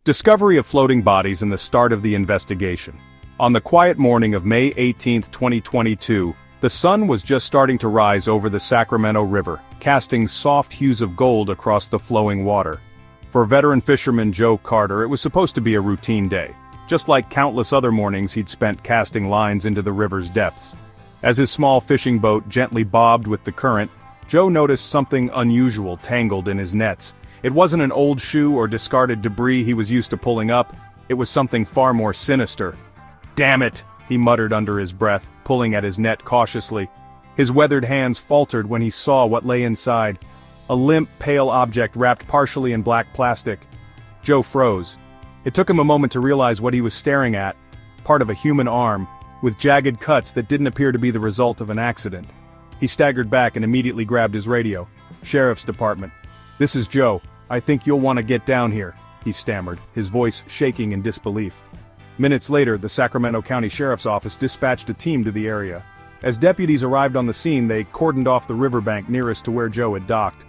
Discovery of floating bodies and the start of the investigation. On the quiet morning of May 18, 2022, the sun was just starting to rise over the Sacramento River, casting soft hues of gold across the flowing water. For veteran fisherman Joe Carter, it was supposed to be a routine day, just like countless other mornings he'd spent casting lines into the river's depths. As his small fishing boat gently bobbed with the current, Joe noticed something unusual tangled in his nets. It wasn't an old shoe or discarded debris he was used to pulling up, it was something far more sinister. "Damn it," he muttered under his breath, pulling at his net cautiously. His weathered hands faltered when he saw what lay inside. A limp, pale object wrapped partially in black plastic. Joe froze. It took him a moment to realize what he was staring at, part of a human arm, with jagged cuts that didn't appear to be the result of an accident. He staggered back and immediately grabbed his radio. "Sheriff's Department. This is Joe. I think you'll want to get down here," he stammered, his voice shaking in disbelief. Minutes later, the Sacramento County Sheriff's Office dispatched a team to the area. As deputies arrived on the scene, they cordoned off the riverbank nearest to where Joe had docked.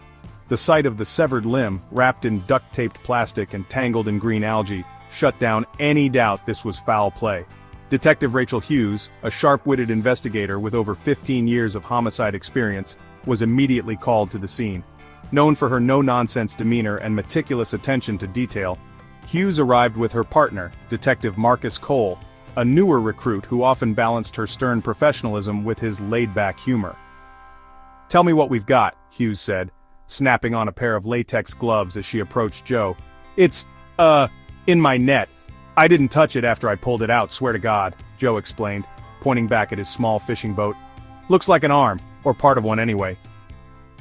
The sight of the severed limb, wrapped in duct-taped plastic and tangled in green algae, shut down any doubt this was foul play. Detective Rachel Hughes, a sharp-witted investigator with over 15 years of homicide experience, was immediately called to the scene. Known for her no-nonsense demeanor and meticulous attention to detail, Hughes arrived with her partner, Detective Marcus Cole, a newer recruit who often balanced her stern professionalism with his laid-back humor. "Tell me what we've got," Hughes said, snapping on a pair of latex gloves as she approached Joe. "It's, in my net. I didn't touch it after I pulled it out, swear to God," Joe explained, pointing back at his small fishing boat. "Looks like an arm, or part of one anyway."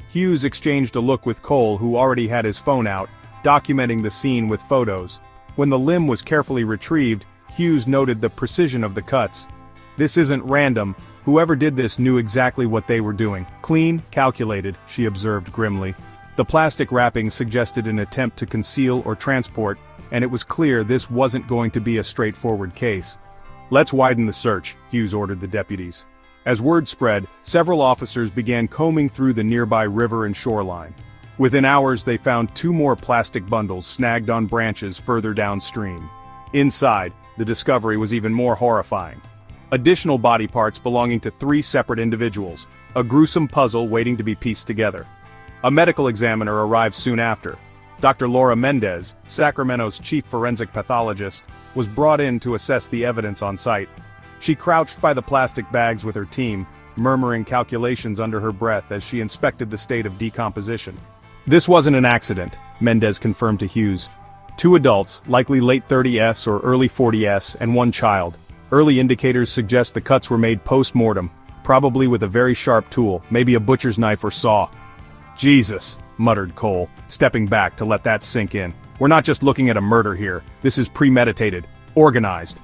Hughes exchanged a look with Cole, who already had his phone out, documenting the scene with photos. When the limb was carefully retrieved, Hughes noted the precision of the cuts. "This isn't random. Whoever did this knew exactly what they were doing. Clean, calculated," she observed grimly. The plastic wrapping suggested an attempt to conceal or transport, and it was clear this wasn't going to be a straightforward case. "Let's widen the search," Hughes ordered the deputies. As word spread, several officers began combing through the nearby river and shoreline. Within hours they found 2 more plastic bundles snagged on branches further downstream. Inside, the discovery was even more horrifying. Additional body parts belonging to 3 separate individuals, a gruesome puzzle waiting to be pieced together. A medical examiner arrived soon after. Dr. Laura Mendez, Sacramento's chief forensic pathologist, was brought in to assess the evidence on site. She crouched by the plastic bags with her team, murmuring calculations under her breath as she inspected the state of decomposition. "This wasn't an accident," Mendez confirmed to Hughes. 2 adults, likely late 30s or early 40s, and 1 child. Early indicators suggest the cuts were made post-mortem, probably with a very sharp tool, maybe a butcher's knife or saw. "Jesus," muttered Cole, stepping back to let that sink in. "We're not just looking at a murder here, this is premeditated, organized."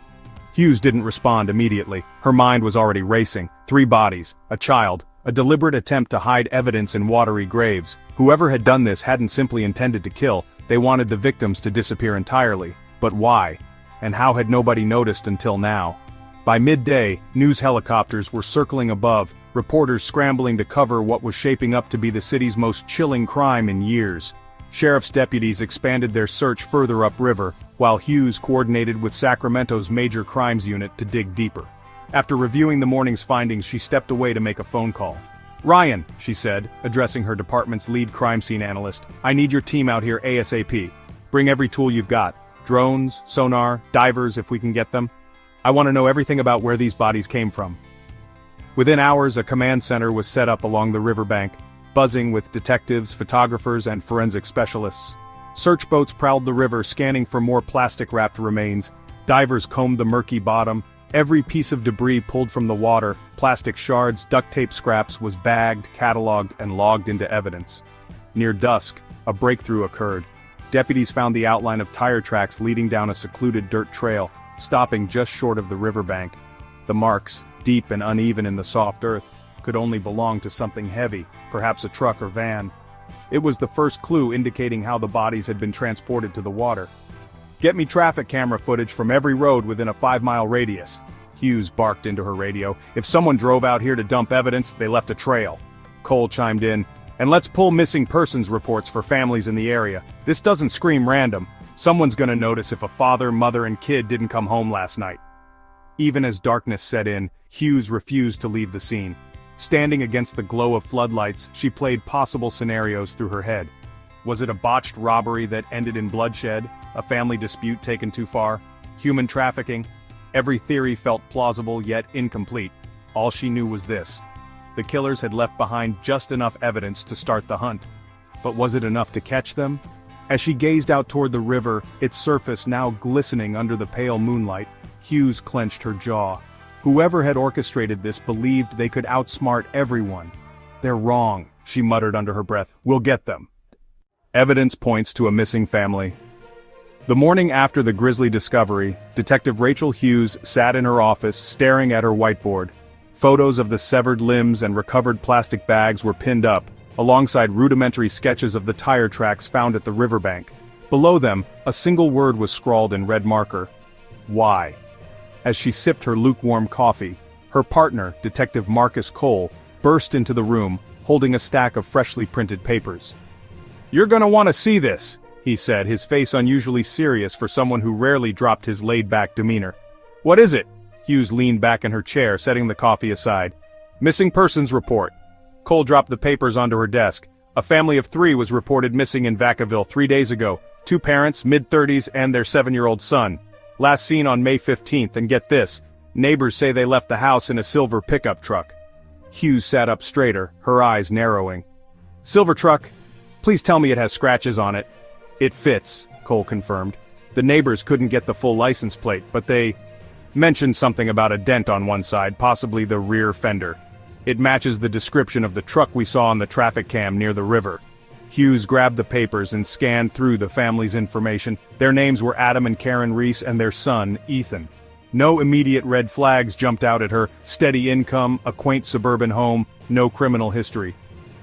Hughes didn't respond immediately. Her mind was already racing. 3 bodies, a child, a deliberate attempt to hide evidence in watery graves. Whoever had done this hadn't simply intended to kill, they wanted the victims to disappear entirely. But why? And how had nobody noticed until now? By midday, news helicopters were circling above, reporters scrambling to cover what was shaping up to be the city's most chilling crime in years. Sheriff's deputies expanded their search further upriver, while Hughes coordinated with Sacramento's Major Crimes Unit to dig deeper. After reviewing the morning's findings, she stepped away to make a phone call. "Ryan," she said, addressing her department's lead crime scene analyst, "I need your team out here ASAP. Bring every tool you've got. Drones, sonar, divers if we can get them. I want to know everything about where these bodies came from." Within hours, a command center was set up along the riverbank, buzzing with detectives, photographers, and forensic specialists. Search boats prowled the river, scanning for more plastic-wrapped remains. Divers combed the murky bottom. Every piece of debris pulled from the water, plastic shards, duct tape scraps, was bagged, cataloged, and logged into evidence. Near dusk, a breakthrough occurred. Deputies found the outline of tire tracks leading down a secluded dirt trail, stopping just short of the riverbank. The marks, deep and uneven in the soft earth, could only belong to something heavy, perhaps a truck or van. It was the first clue indicating how the bodies had been transported to the water. "Get me traffic camera footage from every road within a 5-mile radius," Hughes barked into her radio. "If someone drove out here to dump evidence, they left a trail." Cole chimed in, "And let's pull missing persons reports for families in the area. This doesn't scream random. Someone's gonna notice if a father, mother, and kid didn't come home last night. Even as darkness set in, Hughes refused to leave the scene. Standing against the glow of floodlights, she played possible scenarios through her head. Was it a botched robbery that ended in bloodshed? A family dispute taken too far? Human trafficking? Every theory felt plausible yet incomplete. All she knew was this: the killers had left behind just enough evidence to start the hunt. But was it enough to catch them? As she gazed out toward the river, its surface now glistening under the pale moonlight, Hughes clenched her jaw. Whoever had orchestrated this believed they could outsmart everyone. "They're wrong," she muttered under her breath. "We'll get them." Evidence points to a missing family. The morning after the grisly discovery, Detective Rachel Hughes sat in her office staring at her whiteboard. Photos of the severed limbs and recovered plastic bags were pinned up, alongside rudimentary sketches of the tire tracks found at the riverbank. Below them, a single word was scrawled in red marker: "Why?" As she sipped her lukewarm coffee, her partner, Detective Marcus Cole, burst into the room, holding a stack of freshly printed papers. "You're gonna want to see this," he said, his face unusually serious for someone who rarely dropped his laid-back demeanor. "What is it?" Hughes leaned back in her chair, setting the coffee aside. "Missing persons report." Cole dropped the papers onto her desk. A family of 3 was reported missing in Vacaville 3 days ago. 2 parents, mid-30s, and their 7-year-old son. Last seen on May 15th, and get this, neighbors say they left the house in a silver pickup truck. Hughes sat up straighter, her eyes narrowing. "Silver truck? Please tell me it has scratches on it." "It fits," Cole confirmed. "The neighbors couldn't get the full license plate, but they mentioned something about a dent on one side, possibly the rear fender. It matches the description of the truck we saw on the traffic cam near the river." Hughes grabbed the papers and scanned through the family's information. Their names were Adam and Karen Reese and their son, Ethan. No immediate red flags jumped out at her: steady income, a quaint suburban home, no criminal history.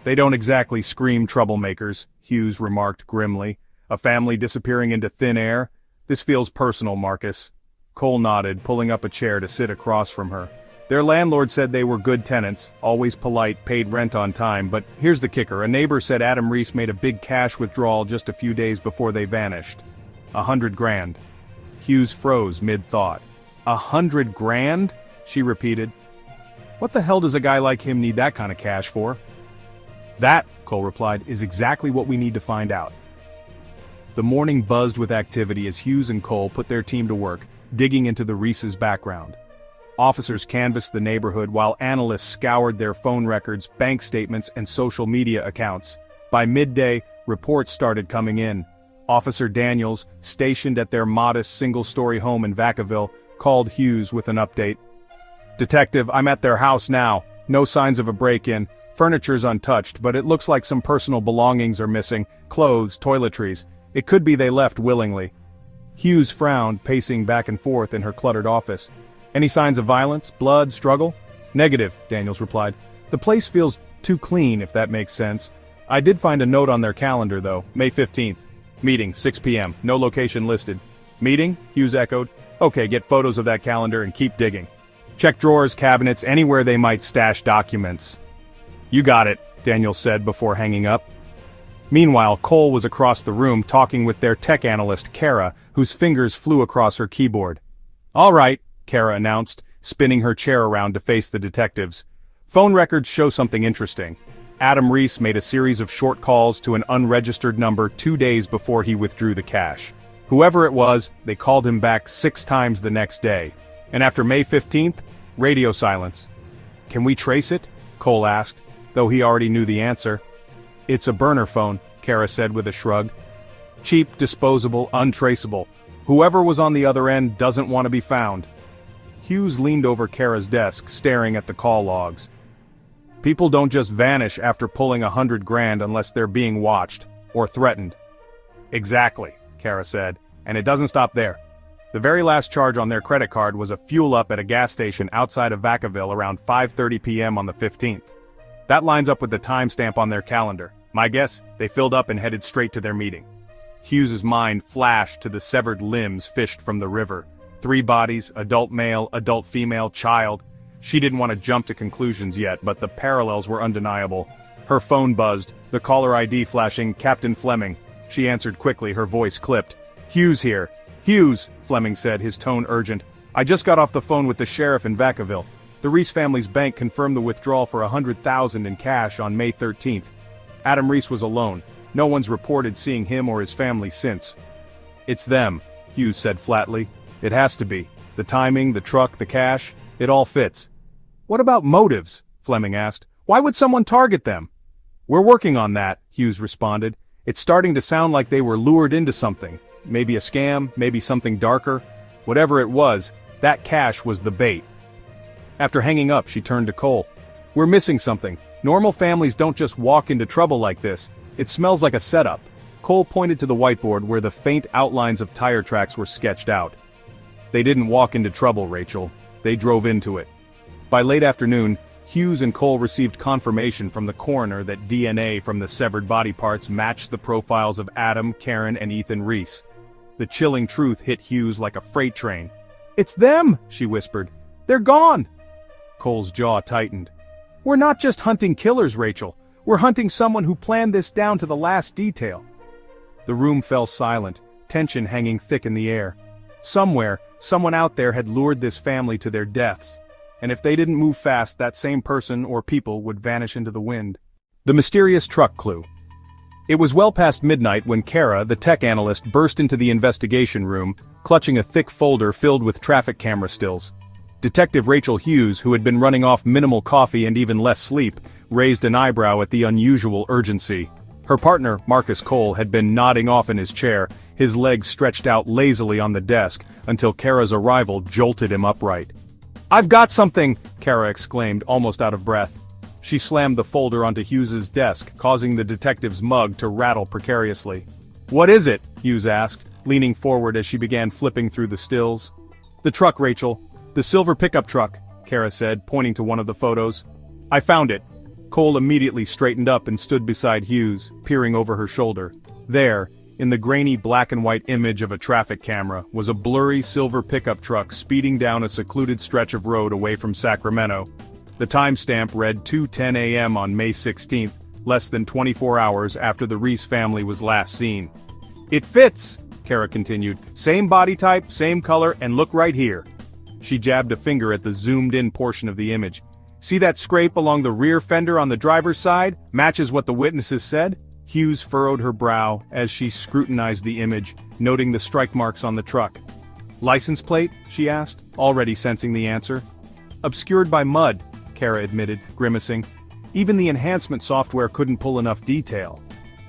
"They don't exactly scream troublemakers," Hughes remarked grimly. "A family disappearing into thin air? This feels personal, Marcus." Cole nodded, pulling up a chair to sit across from her. "Their landlord said they were good tenants, always polite, paid rent on time, but here's the kicker. A neighbor said Adam Reese made a big cash withdrawal just a few days before they vanished. $100,000. Hughes froze mid-thought. $100,000? She repeated. "What the hell does a guy like him need that kind of cash for?" "That," Cole replied, "is exactly what we need to find out." The morning buzzed with activity as Hughes and Cole put their team to work, digging into the Reese's background. Officers canvassed the neighborhood while analysts scoured their phone records, bank statements, and social media accounts. By midday, reports started coming in. Officer Daniels, stationed at their modest single-story home in Vacaville, called Hughes with an update. "Detective, I'm at their house now. No signs of a break-in. Furniture's untouched, but it looks like some personal belongings are missing. Clothes, toiletries. It could be they left willingly." Hughes frowned, pacing back and forth in her cluttered office. "Any signs of violence, blood, struggle?" "Negative," Daniels replied. "The place feels too clean, if that makes sense. I did find a note on their calendar, though. May 15th. Meeting, 6 p.m. No location listed." "Meeting?" Hughes echoed. "Okay, get photos of that calendar and keep digging. Check drawers, cabinets, anywhere they might stash documents." "You got it," Daniels said before hanging up. Meanwhile, Cole was across the room talking with their tech analyst, Kara, whose fingers flew across her keyboard. "All right," Kara announced, spinning her chair around to face the detectives. "Phone records show something interesting. Adam Reese made a series of short calls to an unregistered number 2 days before he withdrew the cash. Whoever it was, they called him back 6 times the next day. And after May 15th, radio silence." "Can we trace it?" Cole asked, though he already knew the answer. "It's a burner phone," Kara said with a shrug. "Cheap, disposable, untraceable. Whoever was on the other end doesn't want to be found." Hughes leaned over Kara's desk, staring at the call logs. "People don't just vanish after pulling $100,000 unless they're being watched, or threatened." "Exactly," Kara said, "and it doesn't stop there. The very last charge on their credit card was a fuel-up at a gas station outside of Vacaville around 5:30 p.m. on the 15th. That lines up with the timestamp on their calendar. My guess, they filled up and headed straight to their meeting." Hughes's mind flashed to the severed limbs fished from the river. 3 bodies, adult male, adult female, child. She didn't want to jump to conclusions yet, but the parallels were undeniable. Her phone buzzed, the caller ID flashing, "Captain Fleming." She answered quickly, her voice clipped. Hughes here. Hughes, Fleming said, his tone urgent. I just got off the phone with the sheriff in Vacaville. The Reese family's bank confirmed the withdrawal for $100,000 in cash on May 13th. Adam Reese was alone. No one's reported seeing him or his family since. It's them, Hughes said flatly. It has to be. The timing, the truck, the cash, it all fits. What about motives? Fleming asked. Why would someone target them? We're working on that, Hughes responded. It's starting to sound like they were lured into something. Maybe a scam, maybe something darker. Whatever it was, that cash was the bait. After hanging up, she turned to Cole. We're missing something. Normal families don't just walk into trouble like this. It smells like a setup. Cole pointed to the whiteboard where the faint outlines of tire tracks were sketched out. They didn't walk into trouble, Rachel. They drove into it. By late afternoon, Hughes and Cole received confirmation from the coroner that DNA from the severed body parts matched the profiles of Adam, Karen, and Ethan Reese. The chilling truth hit Hughes like a freight train. It's them, she whispered. They're gone. Cole's jaw tightened. We're not just hunting killers, Rachel. We're hunting someone who planned this down to the last detail. The room fell silent, tension hanging thick in the air. Somewhere, someone out there had lured this family to their deaths. And if they didn't move fast, that same person or people would vanish into the wind. The mysterious truck clue. It was well past midnight when Kara, the tech analyst, burst into the investigation room, clutching a thick folder filled with traffic camera stills. Detective Rachel Hughes, who had been running off minimal coffee and even less sleep, raised an eyebrow at the unusual urgency. Her partner, Marcus Cole, had been nodding off in his chair, his legs stretched out lazily on the desk, until Kara's arrival jolted him upright. I've got something, Kara exclaimed, almost out of breath. She slammed the folder onto Hughes's desk, causing the detective's mug to rattle precariously. What is it? Hughes asked, leaning forward as she began flipping through the stills. The truck, Rachel. The silver pickup truck, Kara said, pointing to one of the photos. I found it. Cole immediately straightened up and stood beside Hughes, peering over her shoulder. There, in the grainy black and white image of a traffic camera, was a blurry silver pickup truck speeding down a secluded stretch of road away from Sacramento. The timestamp read 2:10 a.m. on May 16th, less than 24 hours after the Reese family was last seen. It fits, Kara continued. Same body type, same color, and look right here. She jabbed a finger at the zoomed-in portion of the image. See that scrape along the rear fender on the driver's side? Matches what the witnesses said? Hughes furrowed her brow as she scrutinized the image, noting the strike marks on the truck. License plate? She asked, already sensing the answer. Obscured by mud, Kara admitted, grimacing. Even the enhancement software couldn't pull enough detail.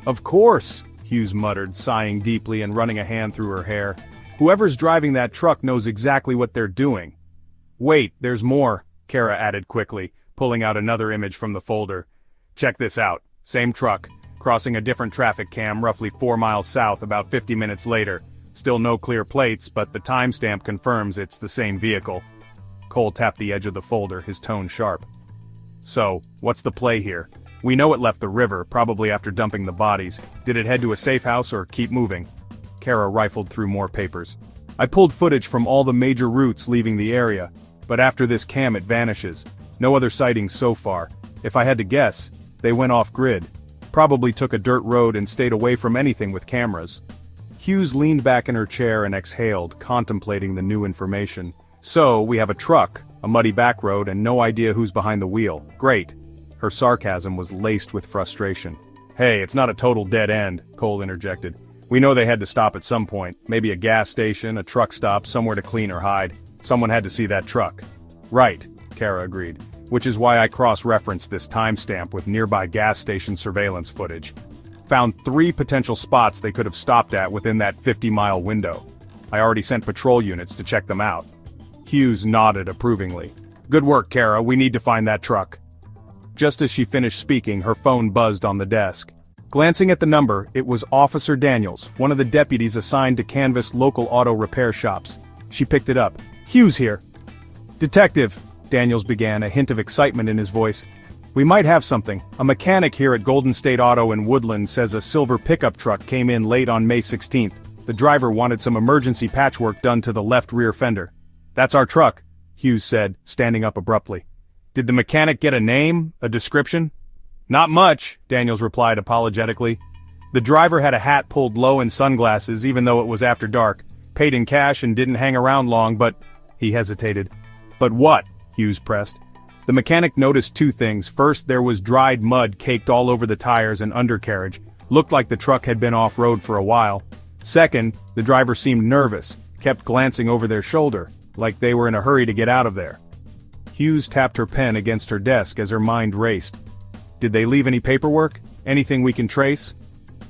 Of course, Hughes muttered, sighing deeply and running a hand through her hair. Whoever's driving that truck knows exactly what they're doing. Wait, there's more, Kara added quickly, pulling out another image from the folder. Check this out. Same truck, crossing a different traffic cam roughly 4 miles south about 50 minutes later. Still no clear plates, but the timestamp confirms it's the same vehicle. Cole tapped the edge of the folder, his tone sharp. So, what's the play here? We know it left the river, probably after dumping the bodies. Did it head to a safe house or keep moving? Kara rifled through more papers. I pulled footage from all the major routes leaving the area, but after this cam it vanishes. No other sightings so far. If I had to guess, they went off-grid. Probably took a dirt road and stayed away from anything with cameras. Hughes leaned back in her chair and exhaled, contemplating the new information. So, we have a truck, a muddy back road, and no idea who's behind the wheel. Great. Her sarcasm was laced with frustration. Hey, it's not a total dead end, Cole interjected. We know they had to stop at some point, maybe a gas station, a truck stop, somewhere to clean or hide. Someone had to see that truck. Right, Kara agreed, which is why I cross-referenced this timestamp with nearby gas station surveillance footage. Found 3 potential spots they could have stopped at within that 50-mile window. I already sent patrol units to check them out. Hughes nodded approvingly. Good work, Kara, we need to find that truck. Just as she finished speaking, her phone buzzed on the desk. Glancing at the number, it was Officer Daniels, one of the deputies assigned to canvass local auto repair shops. She picked it up. Hughes here. Detective, Daniels began, a hint of excitement in his voice. We might have something. A mechanic here at Golden State Auto in Woodland says a silver pickup truck came in late on May 16th. The driver wanted some emergency patchwork done to the left rear fender. That's our truck, Hughes said, standing up abruptly. Did the mechanic get a name, a description? Not much, Daniels replied apologetically. The driver had a hat pulled low and sunglasses even though it was after dark, paid in cash and didn't hang around long but… He hesitated. But what? Hughes pressed. The mechanic noticed two things. First, there was dried mud caked all over the tires and undercarriage. Looked like the truck had been off-road for a while. Second, the driver seemed nervous, kept glancing over their shoulder, like they were in a hurry to get out of there. Hughes tapped her pen against her desk as her mind raced. Did they leave any paperwork? Anything we can trace?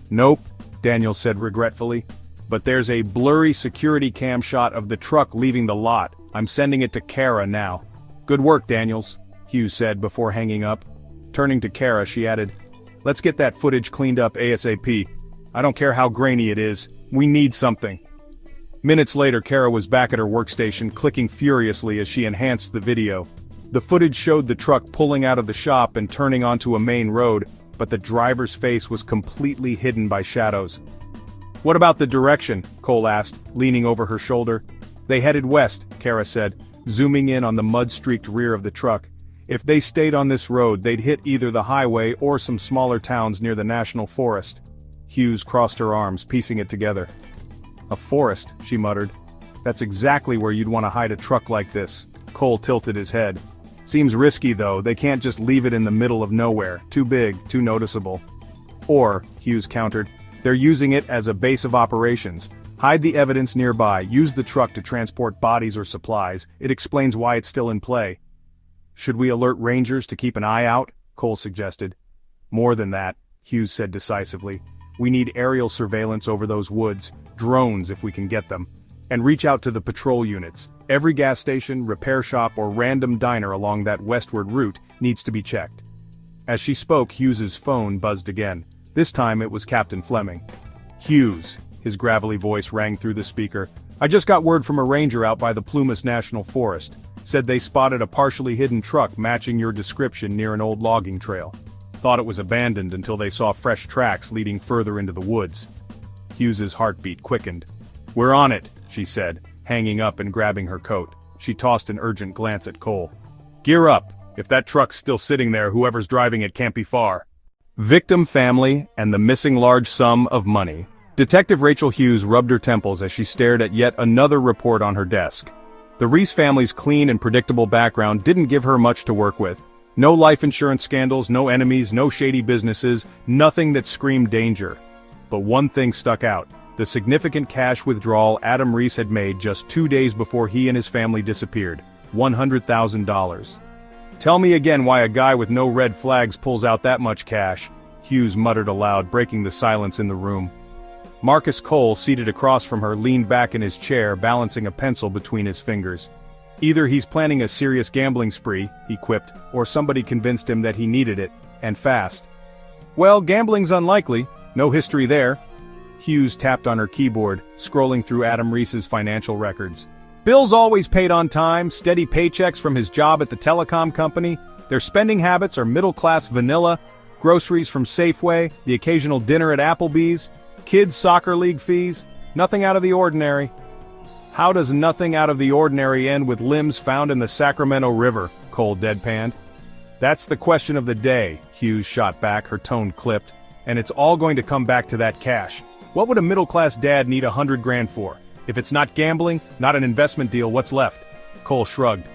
Nope, Daniel said regretfully. But there's a blurry security cam shot of the truck leaving the lot. I'm sending it to Kara now. Good work, Daniels, Hughes said before hanging up. Turning to Kara, she added, let's get that footage cleaned up ASAP. I don't care how grainy it is. We need something. Minutes later, Kara was back at her workstation, clicking furiously as she enhanced the video. The footage showed the truck pulling out of the shop and turning onto a main road, but the driver's face was completely hidden by shadows. What about the direction? Cole asked, leaning over her shoulder. They headed west, Kara said, zooming in on the mud-streaked rear of the truck. If they stayed on this road, they'd hit either the highway or some smaller towns near the national forest. Hughes crossed her arms, piecing it together. A forest, she muttered. That's exactly where you'd want to hide a truck like this. Cole tilted his head. Seems risky though, they can't just leave it in the middle of nowhere. Too big, too noticeable. Or, Hughes countered, they're using it as a base of operations. Hide the evidence nearby, use the truck to transport bodies or supplies. It explains why it's still in play. Should we alert rangers to keep an eye out? Cole suggested. More than that, Hughes said decisively. We need aerial surveillance over those woods, drones if we can get them, and reach out to the patrol units. Every gas station, repair shop, or random diner along that westward route needs to be checked. As she spoke, Hughes's phone buzzed again. This time it was Captain Fleming. Hughes, his gravelly voice rang through the speaker. I just got word from a ranger out by the Plumas National Forest. Said they spotted a partially hidden truck matching your description near an old logging trail. Thought it was abandoned until they saw fresh tracks leading further into the woods. Hughes's heartbeat quickened. We're on it, she said, hanging up and grabbing her coat. She tossed an urgent glance at Cole. Gear up. If that truck's still sitting there, whoever's driving it can't be far. Victim family and the missing large sum of money. Detective Rachel Hughes rubbed her temples as she stared at yet another report on her desk. The Reese family's clean and predictable background didn't give her much to work with. No life insurance scandals, no enemies, no shady businesses, nothing that screamed danger. But one thing stuck out. The significant cash withdrawal Adam Reese had made just 2 days before he and his family disappeared. $100,000. Tell me again why a guy with no red flags pulls out that much cash, Hughes muttered aloud, breaking the silence in the room. Marcus Cole, seated across from her, leaned back in his chair, balancing a pencil between his fingers. Either he's planning a serious gambling spree, he quipped, or somebody convinced him that he needed it, and fast. Well, gambling's unlikely, no history there. Hughes tapped on her keyboard, scrolling through Adam Reese's financial records. Bills always paid on time, steady paychecks from his job at the telecom company. Their spending habits are middle-class vanilla, groceries from Safeway, the occasional dinner at Applebee's, kids' soccer league fees, nothing out of the ordinary. How does nothing out of the ordinary end with limbs found in the Sacramento River? Cole deadpanned. That's the question of the day, Hughes shot back, her tone clipped. And it's all going to come back to that cash. What would a middle-class dad need $100,000 for? If it's not gambling, not an investment deal, what's left? Cole shrugged.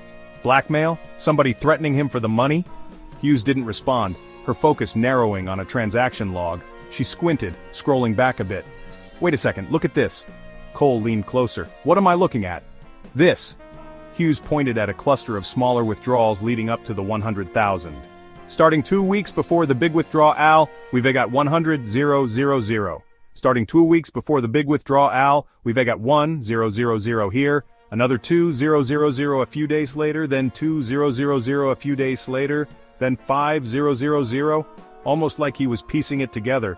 Blackmail? Somebody threatening him for the money? Hughes didn't respond, her focus narrowing on a transaction log. She squinted, scrolling back a bit. Wait a second, look at this. Cole leaned closer. What am I looking at? This. Hughes pointed at a cluster of smaller withdrawals leading up to the 100,000. Starting 2 weeks before the big withdrawal, Al, we've got 100,000. Starting 2 weeks before the big withdrawal, Al, we've got 1,000 here, another 2,000 a few days later, then 2,000 a few days later, then 5,000, almost like he was piecing it together.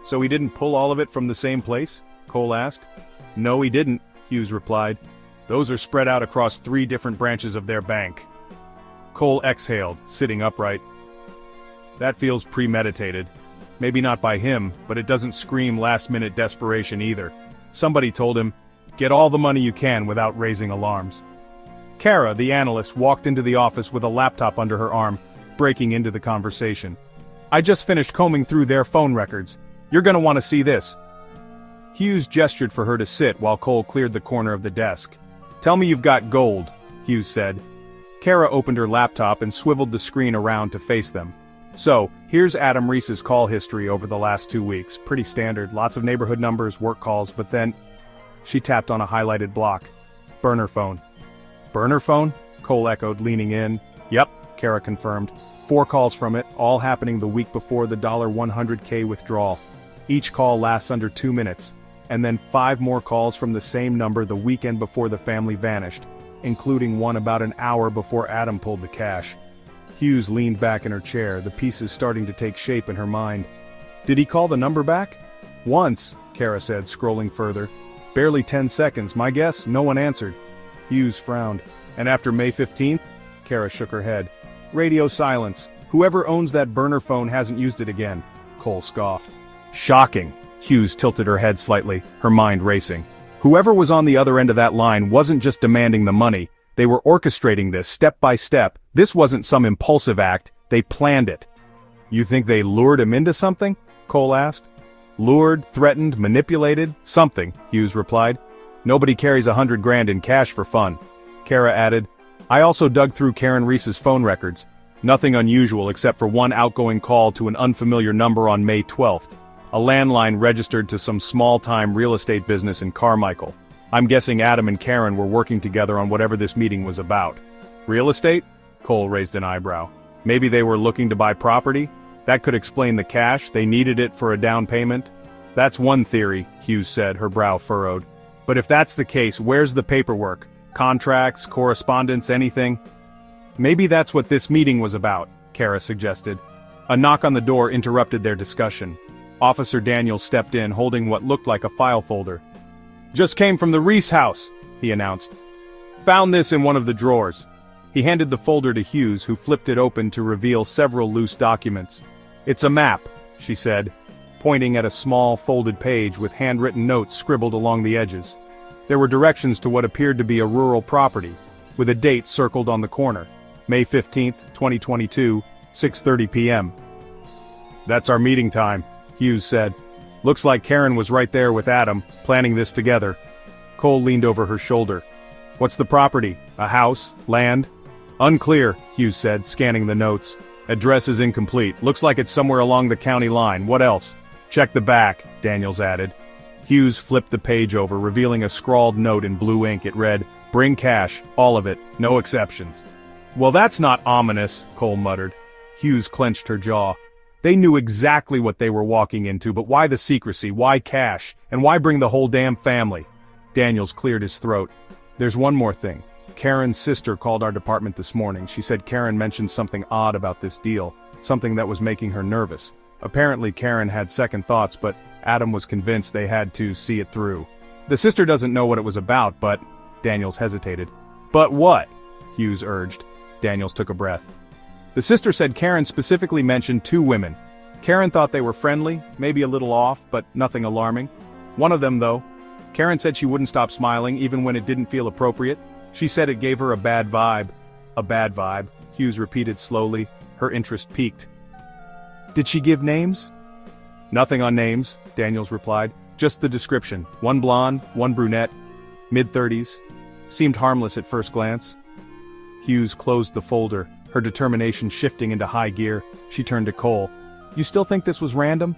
So he didn't pull all of it from the same place? Cole asked. No, he didn't, Hughes replied. Those are spread out across 3 different branches of their bank. Cole exhaled, sitting upright. That feels premeditated. Maybe not by him, but it doesn't scream last-minute desperation either. Somebody told him, get all the money you can without raising alarms. Kara, the analyst, walked into the office with a laptop under her arm, breaking into the conversation. I just finished combing through their phone records. You're gonna want to see this. Hughes gestured for her to sit while Cole cleared the corner of the desk. Tell me you've got gold, Hughes said. Kara opened her laptop and swiveled the screen around to face them. So, here's Adam Reese's call history over the last 2 weeks. Pretty standard, lots of neighborhood numbers, work calls, but then... She tapped on a highlighted block. Burner phone. Burner phone? Cole echoed, leaning in. Yep, Kara confirmed. 4 calls from it, all happening the week before the $100K withdrawal. Each call lasts under 2 minutes. And then 5 more calls from the same number the weekend before the family vanished, including one about an hour before Adam pulled the cash. Hughes leaned back in her chair, the pieces starting to take shape in her mind. Did he call the number back? Once, Kara said, scrolling further. Barely 10 seconds, my guess, no one answered. Hughes frowned. And after May 15th? Kara shook her head. Radio silence. Whoever owns that burner phone hasn't used it again. Cole scoffed. Shocking. Hughes tilted her head slightly, her mind racing. Whoever was on the other end of that line wasn't just demanding the money. They were orchestrating this step by step. This wasn't some impulsive act, they planned it. You think they lured him into something? Cole asked. Lured, threatened, manipulated, something, Hughes replied. Nobody carries $100,000 in cash for fun. Kara added, I also dug through Karen Reese's phone records. Nothing unusual except for one outgoing call to an unfamiliar number on May 12th. A landline registered to some small-time real estate business in Carmichael. I'm guessing Adam and Karen were working together on whatever this meeting was about. Real estate? Cole raised an eyebrow. Maybe they were looking to buy property? That could explain the cash, they needed it for a down payment. That's one theory, Hughes said, her brow furrowed. But if that's the case, where's the paperwork? Contracts, correspondence, anything? Maybe that's what this meeting was about, Kara suggested. A knock on the door interrupted their discussion. Officer Daniels stepped in, holding what looked like a file folder. Just came from the Reese house, he announced. Found this in one of the drawers. He handed the folder to Hughes, who flipped it open to reveal several loose documents. It's a map, she said, pointing at a small folded page with handwritten notes scribbled along the edges. There were directions to what appeared to be a rural property, with a date circled on the corner. May 15th, 2022, 6:30 p.m. That's our meeting time, Hughes said. Looks like Karen was right there with Adam, planning this together. Cole leaned over her shoulder. What's the property? A house? Land? Unclear, Hughes said, scanning the notes. Address is incomplete. Looks like it's somewhere along the county line. What else? Check the back, Daniels added. Hughes flipped the page over, revealing a scrawled note in blue ink. It read, Bring cash, all of it, no exceptions. Well, that's not ominous, Cole muttered. Hughes clenched her jaw. They knew exactly what they were walking into, but why the secrecy, why cash, and why bring the whole damn family? Daniels cleared his throat. There's one more thing. Karen's sister called our department this morning. She said Karen mentioned something odd about this deal, something that was making her nervous. Apparently Karen had second thoughts, but Adam was convinced they had to see it through. The sister doesn't know what it was about, but... Daniels hesitated. But what? Hughes urged. Daniels took a breath. The sister said Karen specifically mentioned 2 women. Karen thought they were friendly, maybe a little off, but nothing alarming. One of them, though. Karen said she wouldn't stop smiling even when it didn't feel appropriate. She said it gave her a bad vibe. A bad vibe, Hughes repeated slowly, her interest piqued. Did she give names? Nothing on names, Daniels replied. Just the description. One blonde, one brunette, mid-30s. Seemed harmless at first glance. Hughes closed the folder, her determination shifting into high gear. She turned to Cole. You still think this was random?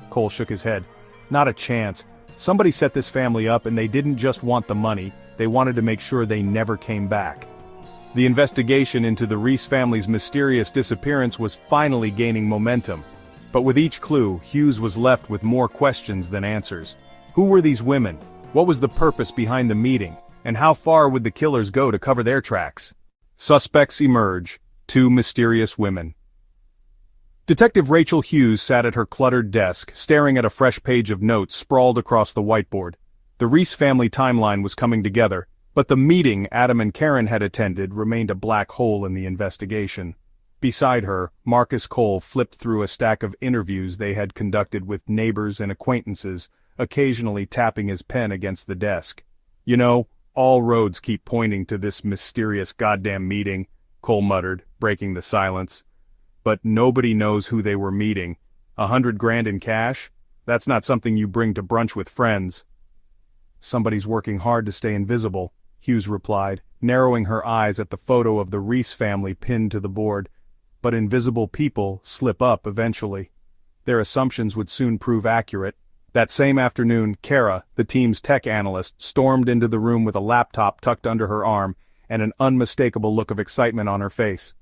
Cole shook his head. Not a chance. Somebody set this family up and they didn't just want the money, they wanted to make sure they never came back. The investigation into the Reese family's mysterious disappearance was finally gaining momentum. But with each clue, Hughes was left with more questions than answers. Who were these women? What was the purpose behind the meeting? And how far would the killers go to cover their tracks? Suspects emerge. 2 mysterious women. Detective Rachel Hughes sat at her cluttered desk, staring at a fresh page of notes sprawled across the whiteboard. The Reese family timeline was coming together, but the meeting Adam and Karen had attended remained a black hole in the investigation. Beside her, Marcus Cole flipped through a stack of interviews they had conducted with neighbors and acquaintances, occasionally tapping his pen against the desk. You know, all roads keep pointing to this mysterious goddamn meeting, Cole muttered, breaking the silence. But nobody knows who they were meeting. $100,000 in cash? That's not something you bring to brunch with friends. Somebody's working hard to stay invisible, Hughes replied, narrowing her eyes at the photo of the Reese family pinned to the board. But invisible people slip up eventually. Their assumptions would soon prove accurate. That same afternoon, Kara, the team's tech analyst, stormed into the room with a laptop tucked under her arm and an unmistakable look of excitement on her face.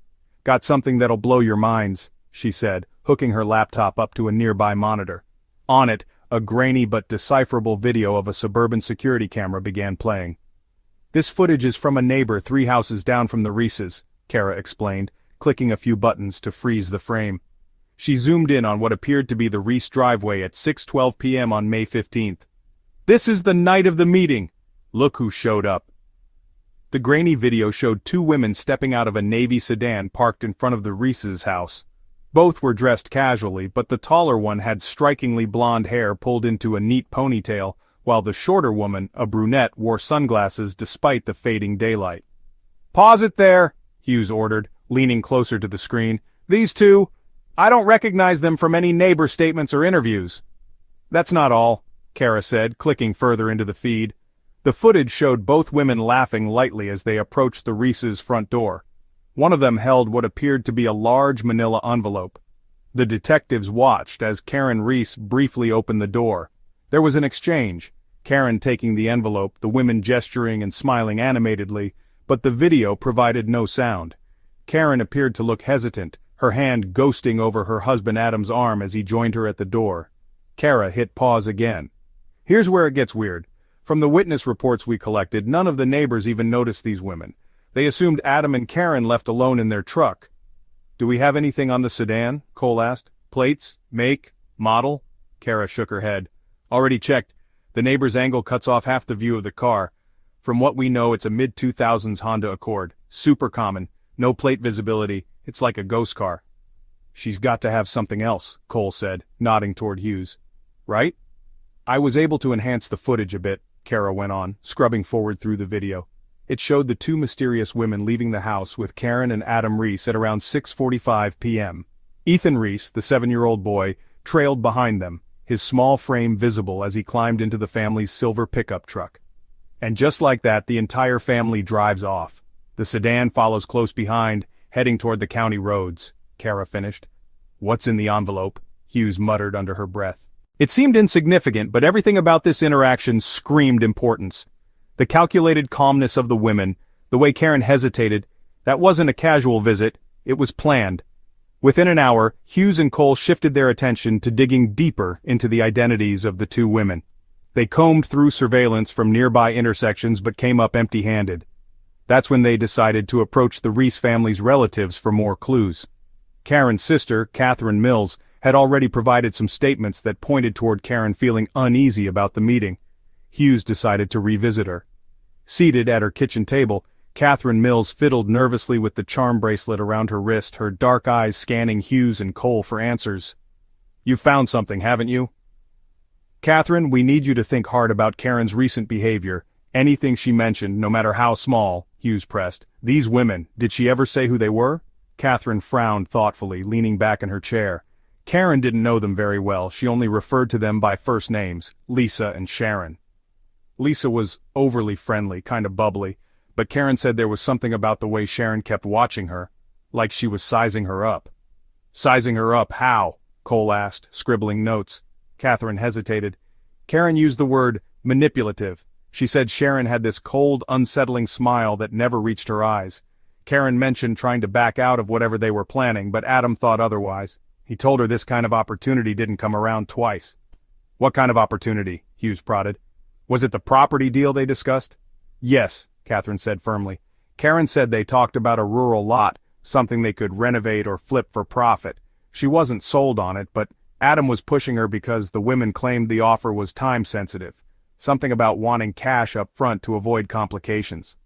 "Got something that'll blow your minds," she said, hooking her laptop up to a nearby monitor. On it, a grainy but decipherable video of a suburban security camera began playing. "This footage is from a neighbor 3 houses down from the Reeses," Kara explained, clicking a few buttons to freeze the frame. She zoomed in on what appeared to be the Reese driveway at 6:12 p.m. on May 15th. "This is the night of the meeting. Look who showed up." The grainy video showed 2 women stepping out of a navy sedan parked in front of the Reese's house. Both were dressed casually, but the taller one had strikingly blonde hair pulled into a neat ponytail, while the shorter woman, a brunette, wore sunglasses despite the fading daylight. "Pause it there," Hughes ordered, leaning closer to the screen. "These 2, I don't recognize them from any neighbor statements or interviews." "That's not all," Kara said, clicking further into the feed. The footage showed both women laughing lightly as they approached the Reese's front door. One of them held what appeared to be a large manila envelope. The detectives watched as Karen Reese briefly opened the door. There was an exchange, Karen taking the envelope, the women gesturing and smiling animatedly, but the video provided no sound. Karen appeared to look hesitant, her hand ghosting over her husband Adam's arm as he joined her at the door. Kara hit pause again. "Here's where it gets weird. From the witness reports we collected, none of the neighbors even noticed these women. They assumed Adam and Karen left alone in their truck." "Do we have anything on the sedan?" Cole asked. "Plates? Make? Model?" Kara shook her head. "Already checked. The neighbor's angle cuts off half the view of the car. From what we know, it's a mid-2000s Honda Accord. Super common. No plate visibility. It's like a ghost car." "She's got to have something else," Cole said, nodding toward Hughes. "Right?" "I was able to enhance the footage a bit," Kara went on, scrubbing forward through the video. It showed the 2 mysterious women leaving the house with Karen and Adam Reese at around 6:45 p.m. Ethan Reese, the 7-year-old boy, trailed behind them, his small frame visible as he climbed into the family's silver pickup truck. And just like that, the entire family drives off. The sedan follows close behind, heading toward the county roads, Kara finished. "What's in the envelope?" Hughes muttered under her breath. It seemed insignificant, but everything about this interaction screamed importance. The calculated calmness of the women, the way Karen hesitated, that wasn't a casual visit, it was planned. Within an hour, Hughes and Cole shifted their attention to digging deeper into the identities of the 2 women. They combed through surveillance from nearby intersections but came up empty-handed. That's when they decided to approach the Reese family's relatives for more clues. Karen's sister, Catherine Mills, had already provided some statements that pointed toward Karen feeling uneasy about the meeting. Hughes decided to revisit her. Seated at her kitchen table, Catherine Mills fiddled nervously with the charm bracelet around her wrist, her dark eyes scanning Hughes and Cole for answers. "You've found something, haven't you?" "Catherine, we need you to think hard about Karen's recent behavior. Anything she mentioned, no matter how small," Hughes pressed. "These women, did she ever say who they were?" Catherine frowned thoughtfully, leaning back in her chair. Karen didn't know them very well, she only referred to them by first names, Lisa and Sharon. Lisa was overly friendly, kind of bubbly, but Karen said there was something about the way Sharon kept watching her, like she was sizing her up. "Sizing her up, how?" Cole asked, scribbling notes. Catherine hesitated. Karen used the word manipulative. She said Sharon had this cold, unsettling smile that never reached her eyes. Karen mentioned trying to back out of whatever they were planning, but Adam thought otherwise. He told her this kind of opportunity didn't come around twice. "What kind of opportunity?" Hughes prodded. "Was it the property deal they discussed?" "Yes," Catherine said firmly. Karen said they talked about a rural lot, something they could renovate or flip for profit. She wasn't sold on it, but Adam was pushing her because the women claimed the offer was time-sensitive. Something about wanting cash up front to avoid complications.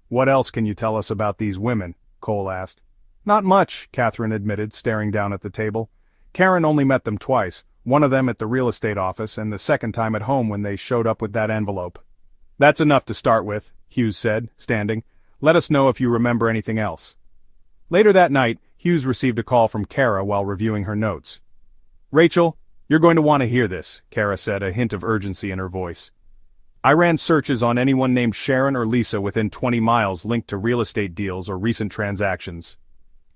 "What else can you tell us about these women?" Cole asked. "Not much," Catherine admitted, staring down at the table. Karen only met them twice, one of them at the real estate office and the second time at home when they showed up with that envelope. "That's enough to start with," Hughes said, standing. "Let us know if you remember anything else." Later that night, Hughes received a call from Kara while reviewing her notes. "Rachel, You're going to want to hear this, Kara said, a hint of urgency in her voice. I ran searches on anyone named Sharon or Lisa within 20 miles linked to real estate deals or recent transactions.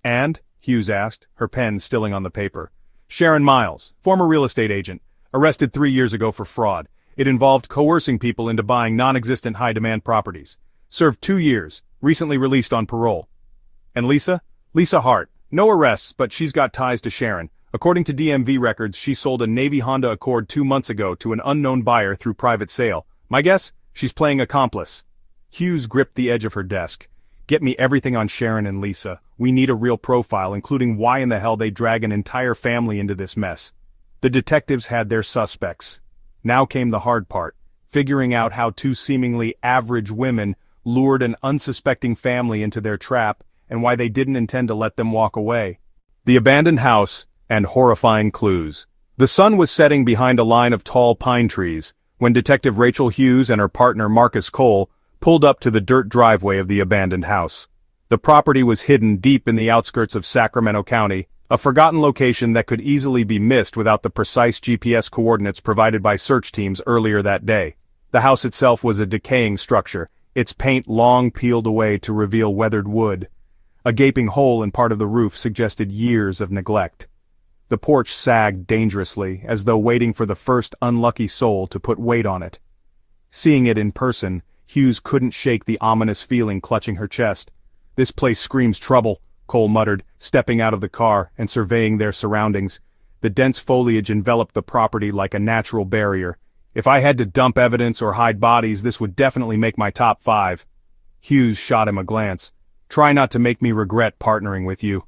And? Hughes asked, her pen stilling on the paper. Sharon Miles, former real estate agent, arrested 3 years ago for fraud. It involved coercing people into buying non-existent high-demand properties. Served 2 years, recently released on parole. And Lisa? Lisa Hart. No arrests, but she's got ties to Sharon. According to DMV records, she sold a Navy Honda Accord 2 months ago to an unknown buyer through private sale. My guess? She's playing accomplice. Hughes gripped the edge of her desk. Get me everything on Sharon and Lisa. We need a real profile, including why in the hell they drag an entire family into this mess. The detectives had their suspects. Now came the hard part, figuring out how 2 seemingly average women lured an unsuspecting family into their trap and why they didn't intend to let them walk away. The abandoned house and horrifying clues. The sun was setting behind a line of tall pine trees when Detective Rachel Hughes and her partner Marcus Cole pulled up to the dirt driveway of the abandoned house. The property was hidden deep in the outskirts of Sacramento County, a forgotten location that could easily be missed without the precise GPS coordinates provided by search teams earlier that day. The house itself was a decaying structure, its paint long peeled away to reveal weathered wood. A gaping hole in part of the roof suggested years of neglect. The porch sagged dangerously, as though waiting for the first unlucky soul to put weight on it. Seeing it in person, Hughes couldn't shake the ominous feeling clutching her chest. This place screams trouble, Cole muttered, stepping out of the car and surveying their surroundings. The dense foliage enveloped the property like a natural barrier. If I had to dump evidence or hide bodies, this would definitely make my top 5. Hughes shot him a glance. Try not to make me regret partnering with you.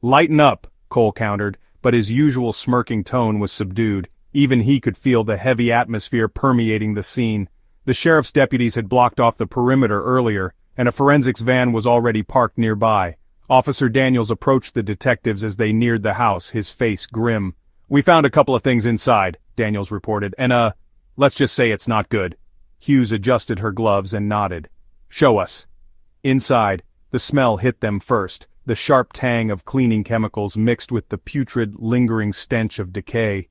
Lighten up, Cole countered, but his usual smirking tone was subdued. Even he could feel the heavy atmosphere permeating the scene. The sheriff's deputies had blocked off the perimeter earlier, and a forensics van was already parked nearby. Officer Daniels approached the detectives as they neared the house, his face grim. We found a couple of things inside, Daniels reported, and let's just say it's not good. Hughes adjusted her gloves and nodded. Show us. Inside, the smell hit them first, the sharp tang of cleaning chemicals mixed with the putrid, lingering stench of decay.